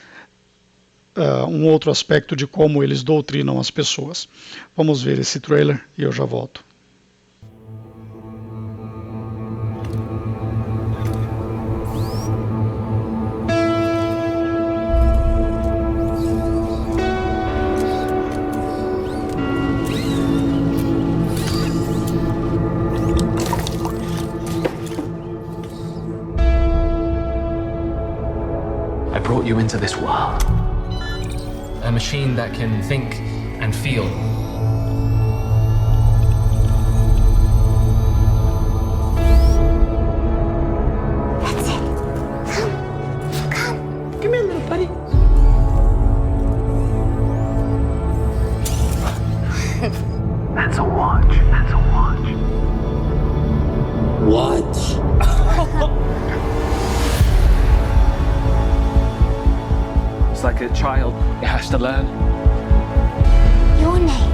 um outro aspecto de como eles doutrinam as pessoas. Vamos ver esse trailer e eu já volto. I brought you into this world. A machine that can think and feel. That's it. Come. Come here, little buddy. That's a watch. That's a watch. What? It's like a child. It has to learn. Your name.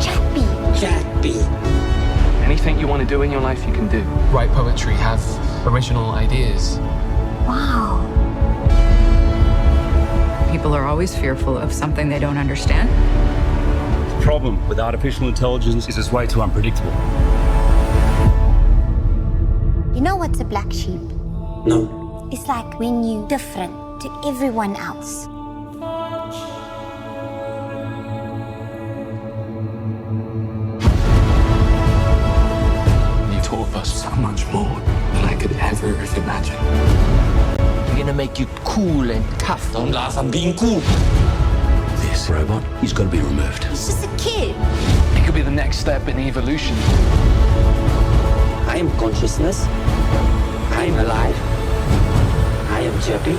Chappie. Chappie. Anything you want to do in your life, you can do. Write poetry, have original ideas. Wow. People are always fearful of something they don't understand. The problem with artificial intelligence is it's way too unpredictable. You know what's a black sheep? No. It's like when you're different to everyone else. You taught us so much more than I could ever have imagined. We're gonna make you cool and tough. Don't laugh, I'm being cool. This robot, he's got to be removed. He's just a kid. It could be the next step in evolution. I am consciousness. I am alive. I am Chappie.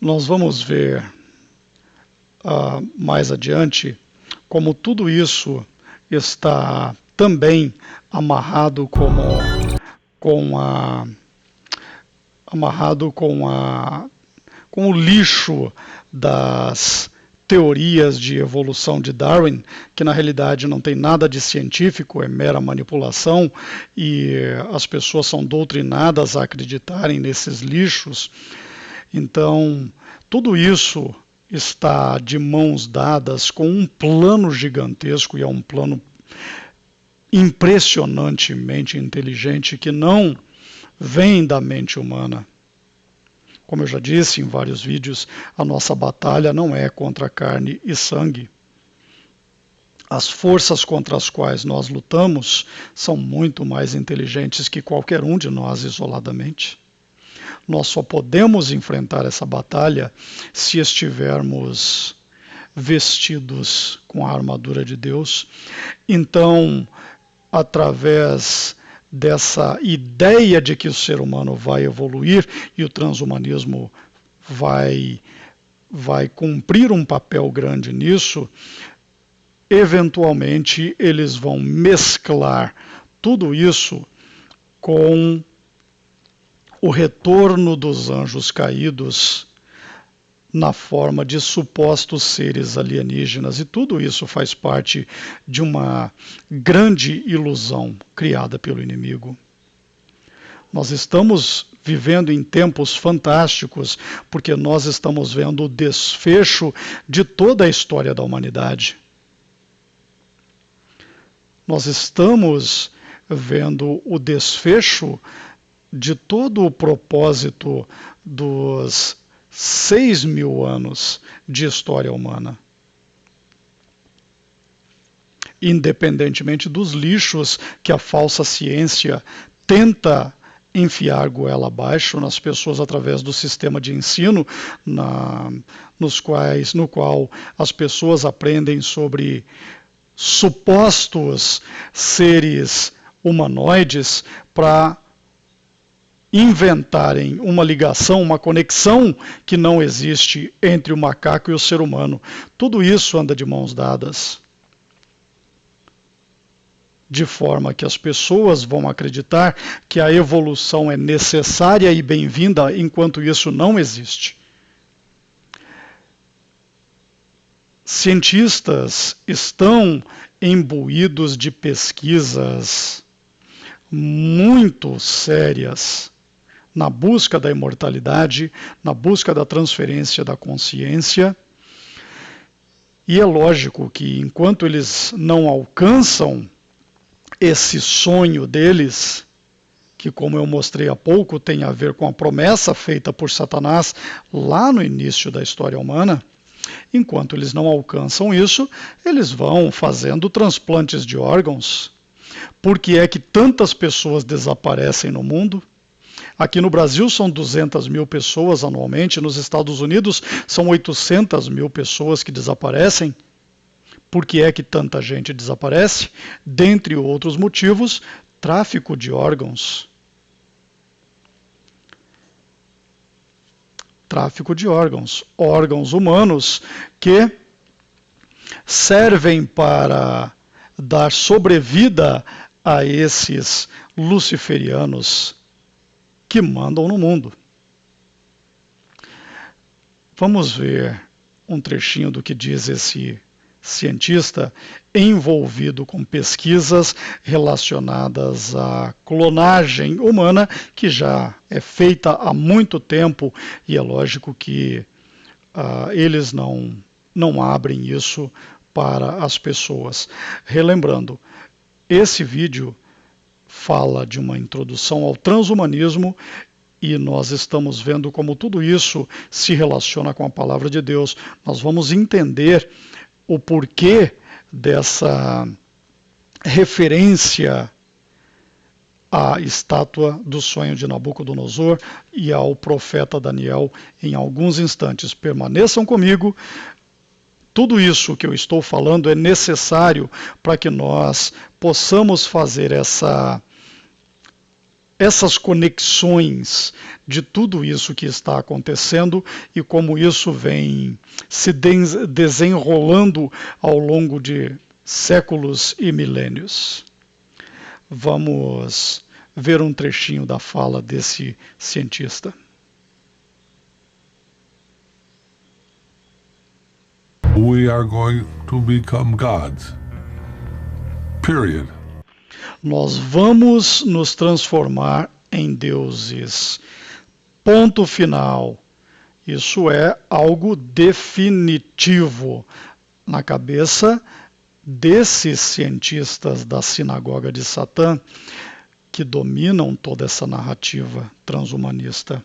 Nós vamos ver mais adiante como tudo isso está também amarrado com o lixo das teorias de evolução de Darwin, que na realidade não tem nada de científico, é mera manipulação, e as pessoas são doutrinadas a acreditarem nesses lixos. Então, tudo isso está de mãos dadas com um plano gigantesco, e é um plano impressionantemente inteligente que não vem da mente humana. Como eu já disse em vários vídeos, a nossa batalha não é contra carne e sangue. As forças contra as quais nós lutamos são muito mais inteligentes que qualquer um de nós isoladamente. Nós só podemos enfrentar essa batalha se estivermos vestidos com a armadura de Deus. Então, através dessa ideia de que o ser humano vai evoluir e o transhumanismo vai cumprir um papel grande nisso, eventualmente eles vão mesclar tudo isso com o retorno dos anjos caídos na forma de supostos seres alienígenas, e tudo isso faz parte de uma grande ilusão criada pelo inimigo. Nós estamos vivendo em tempos fantásticos, porque nós estamos vendo o desfecho de toda a história da humanidade. Nós estamos vendo o desfecho de todo o propósito dos 6.000 anos de história humana. Independentemente dos lixos que a falsa ciência tenta enfiar goela abaixo nas pessoas através do sistema de ensino, no qual as pessoas aprendem sobre supostos seres humanoides para inventarem uma ligação, uma conexão que não existe entre o macaco e o ser humano. Tudo isso anda de mãos dadas, de forma que as pessoas vão acreditar que a evolução é necessária e bem-vinda, enquanto isso não existe. Cientistas estão imbuídos de pesquisas muito sérias na busca da imortalidade, na busca da transferência da consciência, e é lógico que enquanto eles não alcançam esse sonho deles, que, como eu mostrei há pouco, tem a ver com a promessa feita por Satanás lá no início da história humana, enquanto eles não alcançam isso, eles vão fazendo transplantes de órgãos. Por que é que tantas pessoas desaparecem no mundo? Aqui no Brasil são 200.000 pessoas anualmente, nos Estados Unidos são 800.000 pessoas que desaparecem. Por que é que tanta gente desaparece? Dentre outros motivos, tráfico de órgãos. Tráfico de órgãos. Órgãos humanos que servem para dar sobrevida a esses luciferianos que mandam no mundo. Vamos ver um trechinho do que diz esse cientista envolvido com pesquisas relacionadas à clonagem humana, que já é feita há muito tempo, e é lógico que eles não abrem isso para as pessoas. Relembrando, esse vídeo fala de uma introdução ao transhumanismo, e nós estamos vendo como tudo isso se relaciona com a palavra de Deus. Nós vamos entender o porquê dessa referência à estátua do sonho de Nabucodonosor e ao profeta Daniel em alguns instantes. Permaneçam comigo. Tudo isso que eu estou falando é necessário para que nós possamos fazer essas conexões de tudo isso que está acontecendo e como isso vem se desenrolando ao longo de séculos e milênios. Vamos ver um trechinho da fala desse cientista. We are going to become gods. Period. Nós vamos nos transformar em deuses. Ponto final. Isso é algo definitivo na cabeça desses cientistas da sinagoga de Satã que dominam toda essa narrativa transhumanista.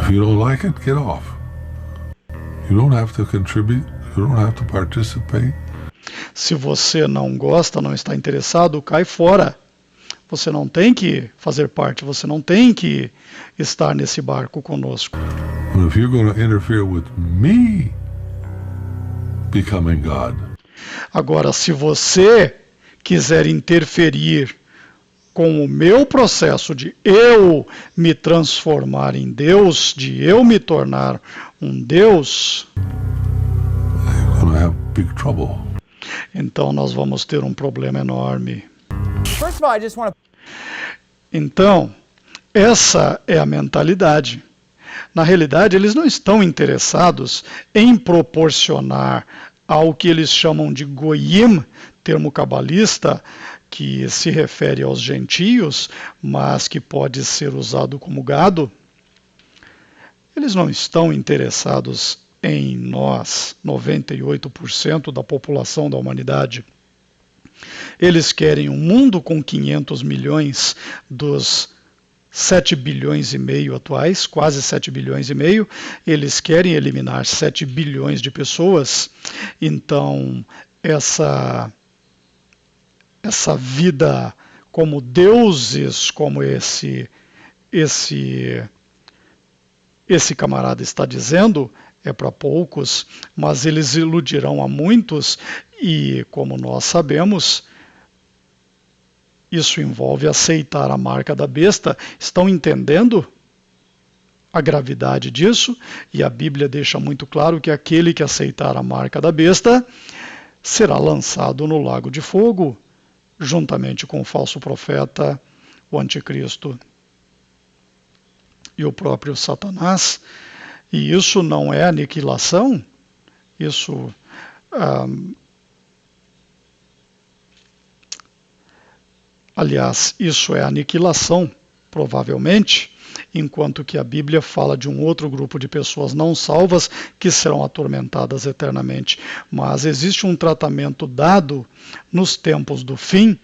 If you don't like it, get off. You don't have to contribute, you don't have to participate. Se você não gosta, não está interessado, cai fora. Você não tem que fazer parte, você não tem que estar nesse barco conosco. But if you're going to interfere with me becoming God. Agora, se você quiser interferir com o meu processo de eu me transformar em Deus, de eu me tornar um Deus, you're going to have big trouble. Então nós vamos ter um problema enorme. Então, essa é a mentalidade. Na realidade, eles não estão interessados em proporcionar ao que eles chamam de goyim, termo cabalista, que se refere aos gentios, mas que pode ser usado como gado. Eles não estão interessados em nós, 98% da população da humanidade. Eles querem um mundo com 500 milhões dos 7 bilhões e meio atuais, quase 7 bilhões e meio. Eles querem eliminar 7 bilhões de pessoas. Então, essa vida como deuses, como esse camarada está dizendo, é para poucos, mas eles iludirão a muitos e, como nós sabemos, isso envolve aceitar a marca da besta. Estão entendendo a gravidade disso? E a Bíblia deixa muito claro que aquele que aceitar a marca da besta será lançado no lago de fogo, juntamente com o falso profeta, o anticristo e o próprio Satanás. E isso não é aniquilação? Isso aliás, isso é aniquilação, provavelmente, enquanto que a Bíblia fala de um outro grupo de pessoas não salvas que serão atormentadas eternamente. Mas existe um tratamento dado nos tempos do fim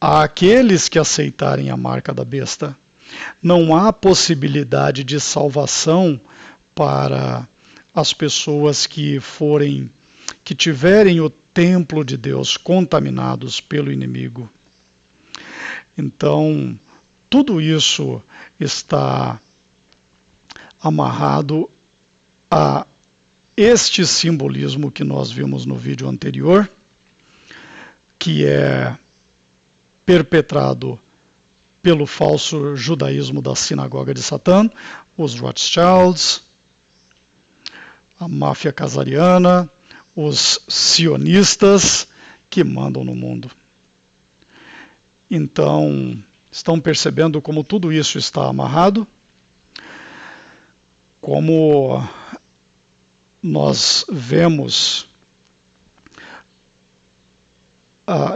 àqueles que aceitarem a marca da besta. Não há possibilidade de salvação para as pessoas que tiverem o templo de Deus contaminados pelo inimigo. Então, tudo isso está amarrado a este simbolismo que nós vimos no vídeo anterior, que é perpetrado pelo falso judaísmo da sinagoga de Satã, os Rothschilds, a máfia casariana, os sionistas que mandam no mundo. Então, estão percebendo como tudo isso está amarrado? Como nós vemos,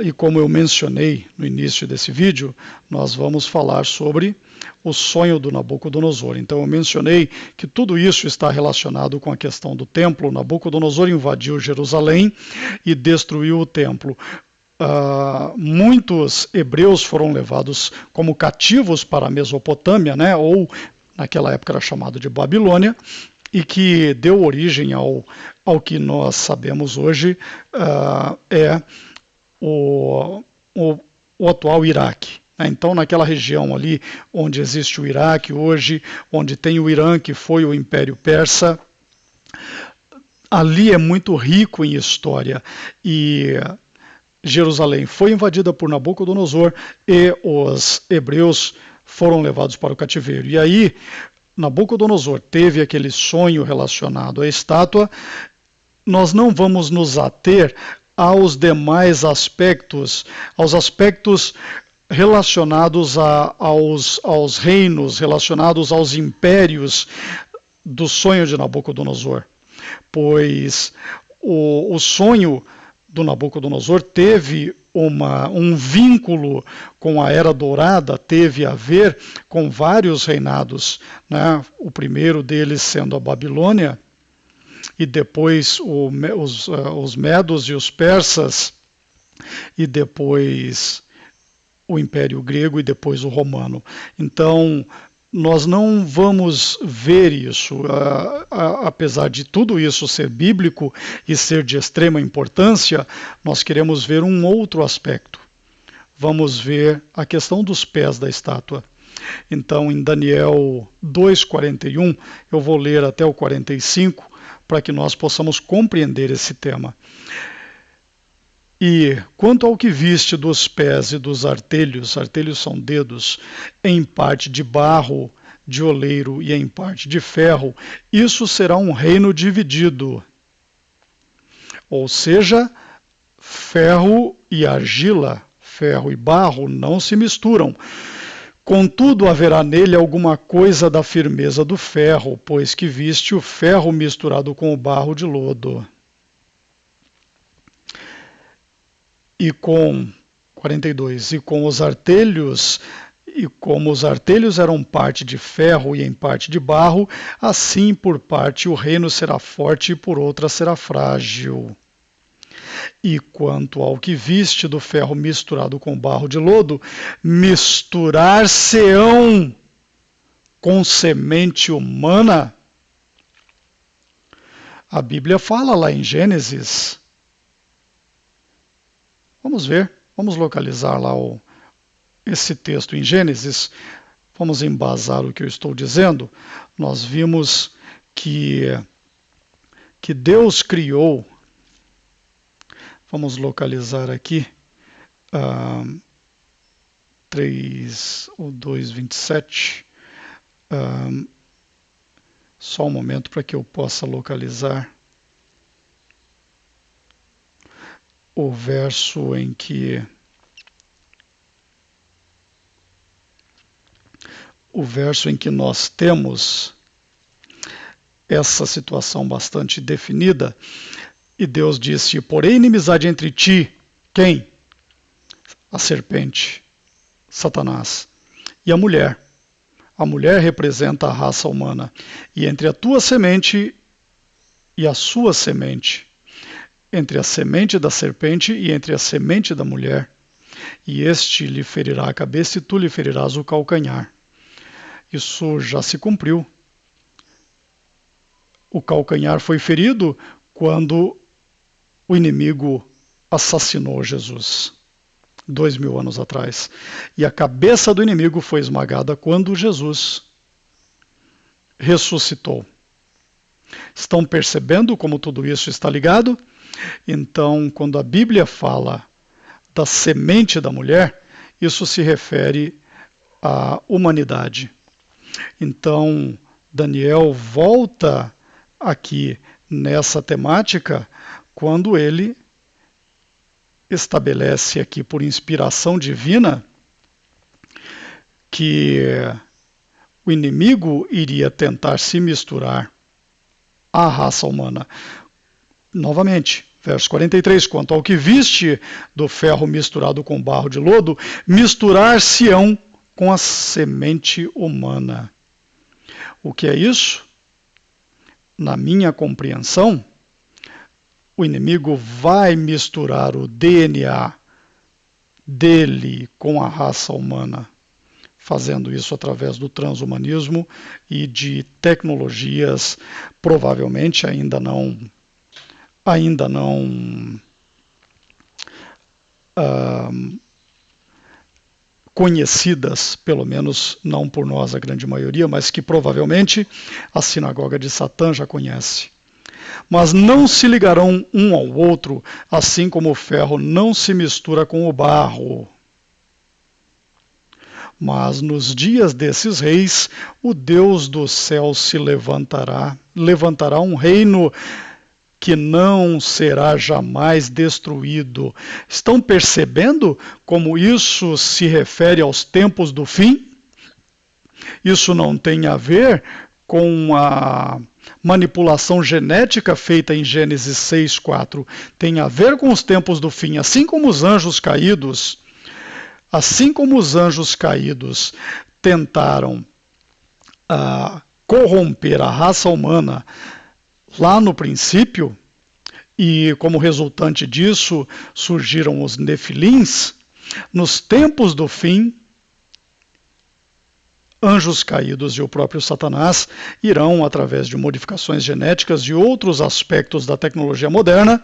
e como eu mencionei no início desse vídeo, nós vamos falar sobre o sonho do Nabucodonosor. Então eu mencionei que tudo isso está relacionado com a questão do templo. Nabucodonosor invadiu Jerusalém e destruiu o templo. muitos hebreus foram levados como cativos para a Mesopotâmia, né, ou naquela época era chamado de Babilônia, e que deu origem ao que nós sabemos hoje o atual Iraque. Então, naquela região ali onde existe o Iraque hoje, onde tem o Irã, que foi o Império Persa, ali é muito rico em história, e Jerusalém foi invadida por Nabucodonosor e os hebreus foram levados para o cativeiro. E aí, Nabucodonosor teve aquele sonho relacionado à estátua. Nós não vamos nos ater aos demais aspectos, aos aspectos relacionados aos reinos, relacionados aos impérios do sonho de Nabucodonosor, pois o sonho do Nabucodonosor teve um vínculo com a Era Dourada, teve a ver com vários reinados, né? O primeiro deles sendo a Babilônia, e depois os medos e os persas, e depois o Império Grego e depois o Romano. Então, nós não vamos ver isso, apesar de tudo isso ser bíblico e ser de extrema importância, nós queremos ver um outro aspecto. Vamos ver a questão dos pés da estátua. Então, em Daniel 2:41, eu vou ler até o 45, para que nós possamos compreender esse tema. E quanto ao que viste dos pés e dos artelhos são dedos, em parte de barro, de oleiro e em parte de ferro, isso será um reino dividido. Ou seja, ferro e argila, ferro e barro não se misturam. Contudo, haverá nele alguma coisa da firmeza do ferro, pois que viste o ferro misturado com o barro de lodo. E com 42, e com os artelhos, e como os artelhos eram parte de ferro e em parte de barro, assim por parte o reino será forte e por outra será frágil. E quanto ao que viste do ferro misturado com barro de lodo, misturar-se-ão com semente humana. A Bíblia fala lá em Gênesis. Vamos ver, vamos localizar lá esse texto em Gênesis, vamos embasar o que eu estou dizendo. Nós vimos que Deus criou, vamos localizar aqui, 2:27, só um momento para que eu possa localizar o verso em que nós temos essa situação bastante definida. E Deus disse: porém inimizade entre ti, quem? A serpente, Satanás, e a mulher. A mulher representa a raça humana. E entre a tua semente e a sua semente, entre a semente da serpente e entre a semente da mulher, e este lhe ferirá a cabeça e tu lhe ferirás o calcanhar. Isso já se cumpriu. O calcanhar foi ferido quando o inimigo assassinou Jesus, 2000 anos atrás. E a cabeça do inimigo foi esmagada quando Jesus ressuscitou. Estão percebendo como tudo isso está ligado? Então, quando a Bíblia fala da semente da mulher, isso se refere à humanidade. Então, Daniel volta aqui nessa temática quando ele estabelece aqui por inspiração divina que o inimigo iria tentar se misturar à raça humana. Novamente, verso 43, quanto ao que viste do ferro misturado com barro de lodo, misturar-se-ão com a semente humana. O que é isso? Na minha compreensão, o inimigo vai misturar o DNA dele com a raça humana, fazendo isso através do transhumanismo e de tecnologias provavelmente ainda não conhecidas, pelo menos não por nós, a grande maioria, mas que provavelmente a sinagoga de Satã já conhece. Mas não se ligarão um ao outro, assim como o ferro não se mistura com o barro. Mas nos dias desses reis, o Deus do céu se levantará um reino que não será jamais destruído. Estão percebendo como isso se refere aos tempos do fim? Isso não tem a ver com a manipulação genética feita em Gênesis 6:4. Tem a ver com os tempos do fim, assim como os anjos caídos tentaram corromper a raça humana lá no princípio, e como resultante disso surgiram os nefilins. Nos tempos do fim, anjos caídos e o próprio Satanás irão, através de modificações genéticas e outros aspectos da tecnologia moderna,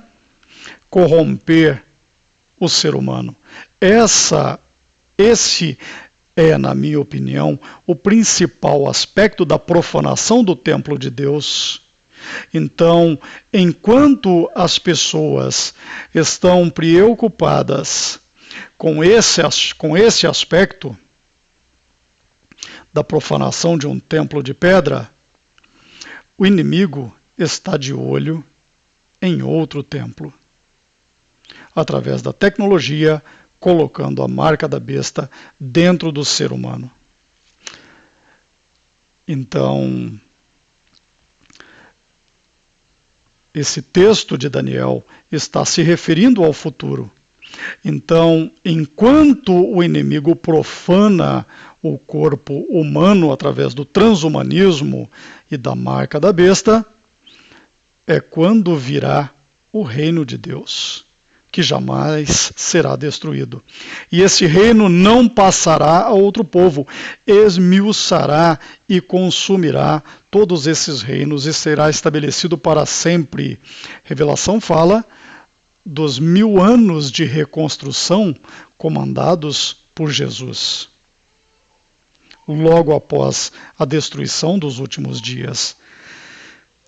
corromper o ser humano. Esse é, na minha opinião, o principal aspecto da profanação do templo de Deus. Então, enquanto as pessoas estão preocupadas com esse aspecto da profanação de um templo de pedra, o inimigo está de olho em outro templo, através da tecnologia, colocando a marca da besta dentro do ser humano. Então, esse texto de Daniel está se referindo ao futuro. Então, enquanto o inimigo profana o corpo humano através do transhumanismo e da marca da besta, é quando virá o reino de Deus, que jamais será destruído. E esse reino não passará a outro povo, esmiuçará e consumirá todos esses reinos e será estabelecido para sempre. Revelação fala dos 1000 anos de reconstrução comandados por Jesus, logo após a destruição dos últimos dias.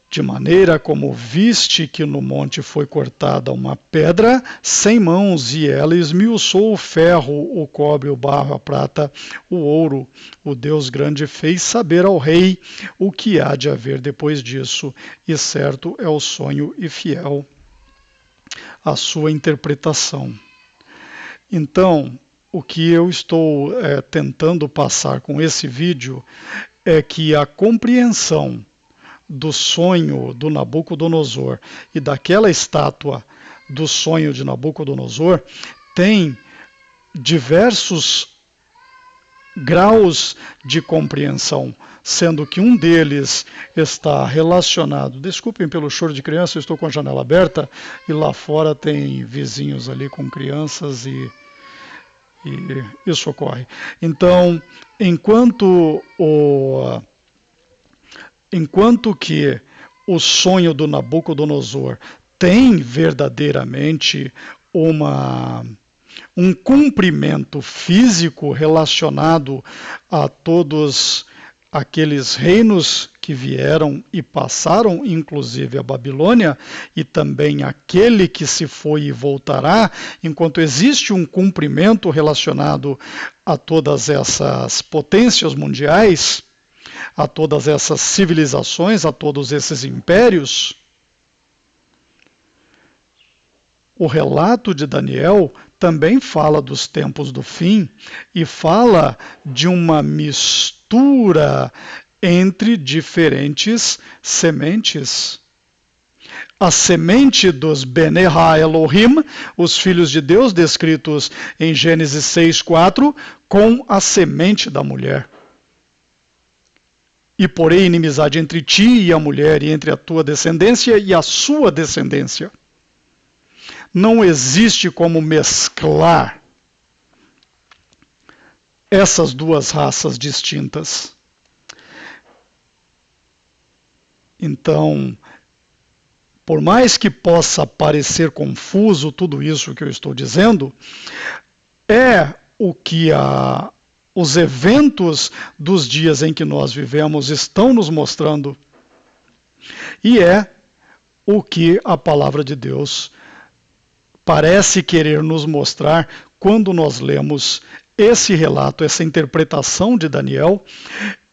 De maneira como viste que no monte foi cortada uma pedra sem mãos, e ela esmiuçou o ferro, o cobre, o barro, a prata, o ouro. O Deus grande fez saber ao rei o que há de haver depois disso, e certo é o sonho e fiel a sua interpretação. Então, o que eu estou tentando passar com esse vídeo é que a compreensão do sonho do Nabucodonosor e daquela estátua do sonho de Nabucodonosor tem diversos graus de compreensão, sendo que um deles está relacionado... Desculpem pelo choro de criança, eu estou com a janela aberta e lá fora tem vizinhos ali com crianças e isso ocorre. Então, enquanto que o sonho do Nabucodonosor tem verdadeiramente um cumprimento físico relacionado a todos aqueles reinos que vieram e passaram, inclusive a Babilônia, e também aquele que se foi e voltará, enquanto existe um cumprimento relacionado a todas essas potências mundiais, a todas essas civilizações, a todos esses impérios, o relato de Daniel também fala dos tempos do fim e fala de uma mistura entre diferentes sementes. A semente dos Bene Ha-Elohim, os filhos de Deus descritos em Gênesis 6:4, com a semente da mulher. E porém inimizade entre ti e a mulher, e entre a tua descendência e a sua descendência. Não existe como mesclar essas duas raças distintas. Então, por mais que possa parecer confuso tudo isso que eu estou dizendo, é o que os eventos dos dias em que nós vivemos estão nos mostrando, e é o que a palavra de Deus parece querer nos mostrar quando nós lemos esse relato, essa interpretação de Daniel.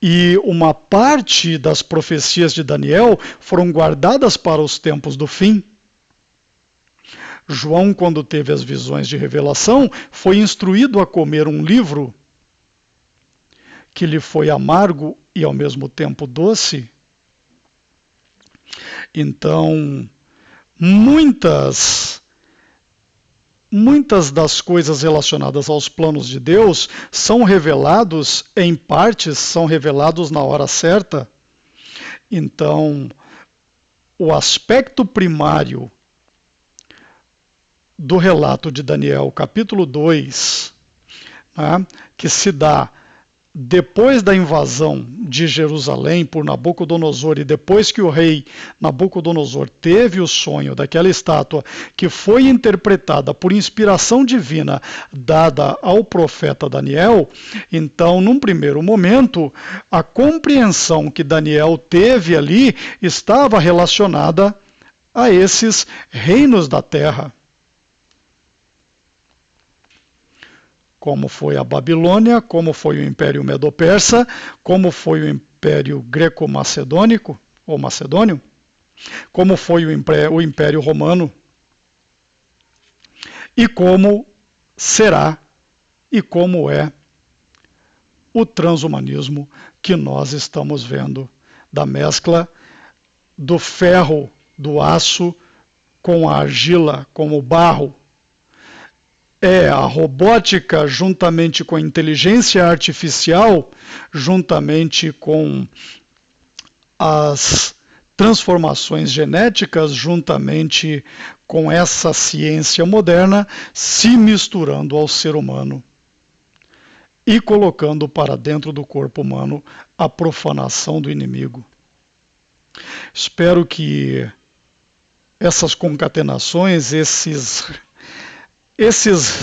E uma parte das profecias de Daniel foram guardadas para os tempos do fim. João, quando teve as visões de revelação, foi instruído a comer um livro que lhe foi amargo e ao mesmo tempo doce. Então, muitas das coisas relacionadas aos planos de Deus são revelados em partes, são revelados na hora certa. Então, o aspecto primário do relato de Daniel, capítulo 2, né, que se dá depois da invasão de Jerusalém por Nabucodonosor, e depois que o rei Nabucodonosor teve o sonho daquela estátua que foi interpretada por inspiração divina dada ao profeta Daniel, então, num primeiro momento, a compreensão que Daniel teve ali estava relacionada a esses reinos da terra, como foi a Babilônia, como foi o Império Medo-Persa, como foi o Império Greco-Macedônico, ou Macedônio, como foi o Império Romano, e como será e como é o transhumanismo que nós estamos vendo, da mescla do ferro, do aço, com a argila, com o barro. É a robótica juntamente com a inteligência artificial, juntamente com as transformações genéticas, juntamente com essa ciência moderna, se misturando ao ser humano e colocando para dentro do corpo humano a profanação do inimigo. Espero que essas concatenações,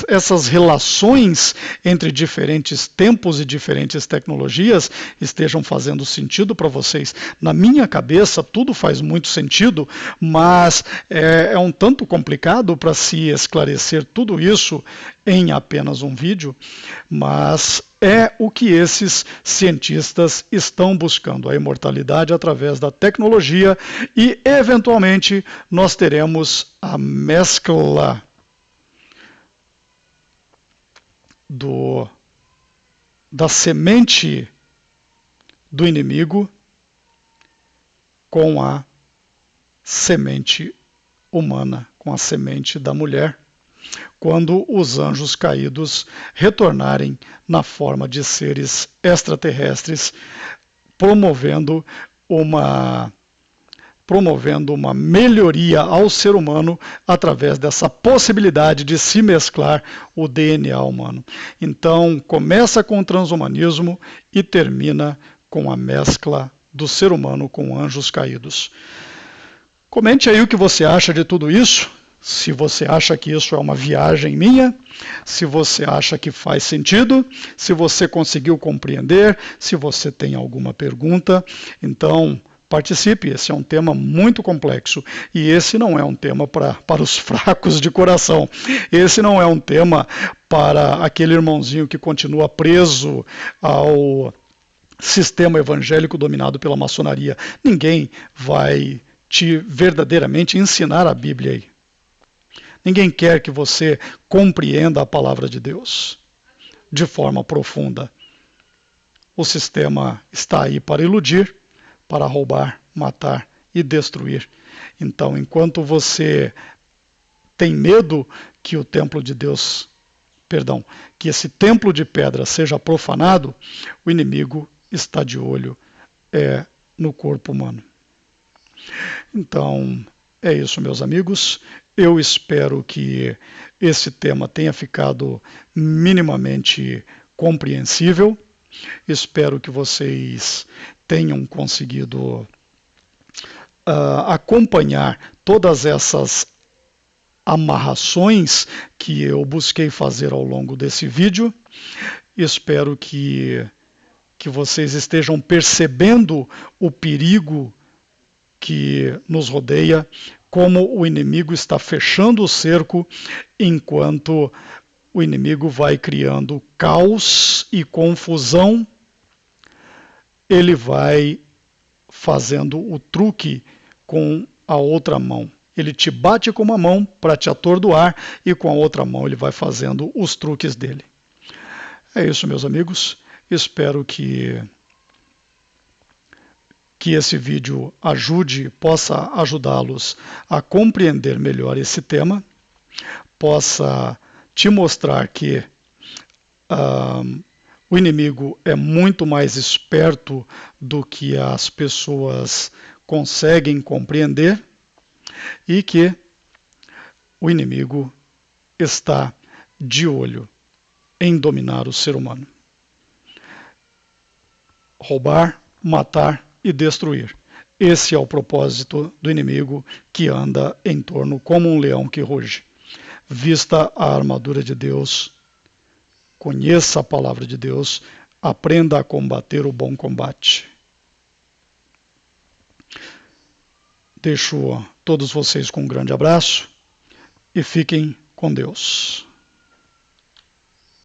essas relações entre diferentes tempos e diferentes tecnologias estejam fazendo sentido para vocês. Na minha cabeça, tudo faz muito sentido, mas é um tanto complicado para se esclarecer tudo isso em apenas um vídeo, mas é o que esses cientistas estão buscando, a imortalidade através da tecnologia, e, eventualmente, nós teremos a mescla da semente do inimigo com a semente humana, com a semente da mulher, quando os anjos caídos retornarem na forma de seres extraterrestres, promovendo uma melhoria ao ser humano através dessa possibilidade de se mesclar o DNA humano. Então, começa com o transhumanismo e termina com a mescla do ser humano com anjos caídos. Comente aí o que você acha de tudo isso, se você acha que isso é uma viagem minha, se você acha que faz sentido, se você conseguiu compreender, se você tem alguma pergunta. Então, participe, esse é um tema muito complexo, e esse não é um tema para os fracos de coração, esse não é um tema para aquele irmãozinho que continua preso ao sistema evangélico dominado pela maçonaria. Ninguém vai te verdadeiramente ensinar a Bíblia aí. Ninguém quer que você compreenda a palavra de Deus de forma profunda. O sistema está aí para iludir, para roubar, matar e destruir. Então, enquanto você tem medo que o templo de Deus, que esse templo de pedra seja profanado, o inimigo está de olho no corpo humano. Então, é isso, meus amigos. Eu espero que esse tema tenha ficado minimamente compreensível. Espero que vocês tenham conseguido acompanhar todas essas amarrações que eu busquei fazer ao longo desse vídeo. Espero que vocês estejam percebendo o perigo que nos rodeia, como o inimigo está fechando o cerco, enquanto o inimigo vai criando caos e confusão. Ele vai fazendo o truque com a outra mão. Ele te bate com uma mão para te atordoar e com a outra mão ele vai fazendo os truques dele. É isso, meus amigos. Espero que esse vídeo possa ajudá-los a compreender melhor esse tema, possa te mostrar que o inimigo é muito mais esperto do que as pessoas conseguem compreender e que o inimigo está de olho em dominar o ser humano. Roubar, matar e destruir. Esse é o propósito do inimigo que anda em torno como um leão que ruge. Vista a armadura de Deus, conheça a palavra de Deus, aprenda a combater o bom combate. Deixo todos vocês com um grande abraço e fiquem com Deus.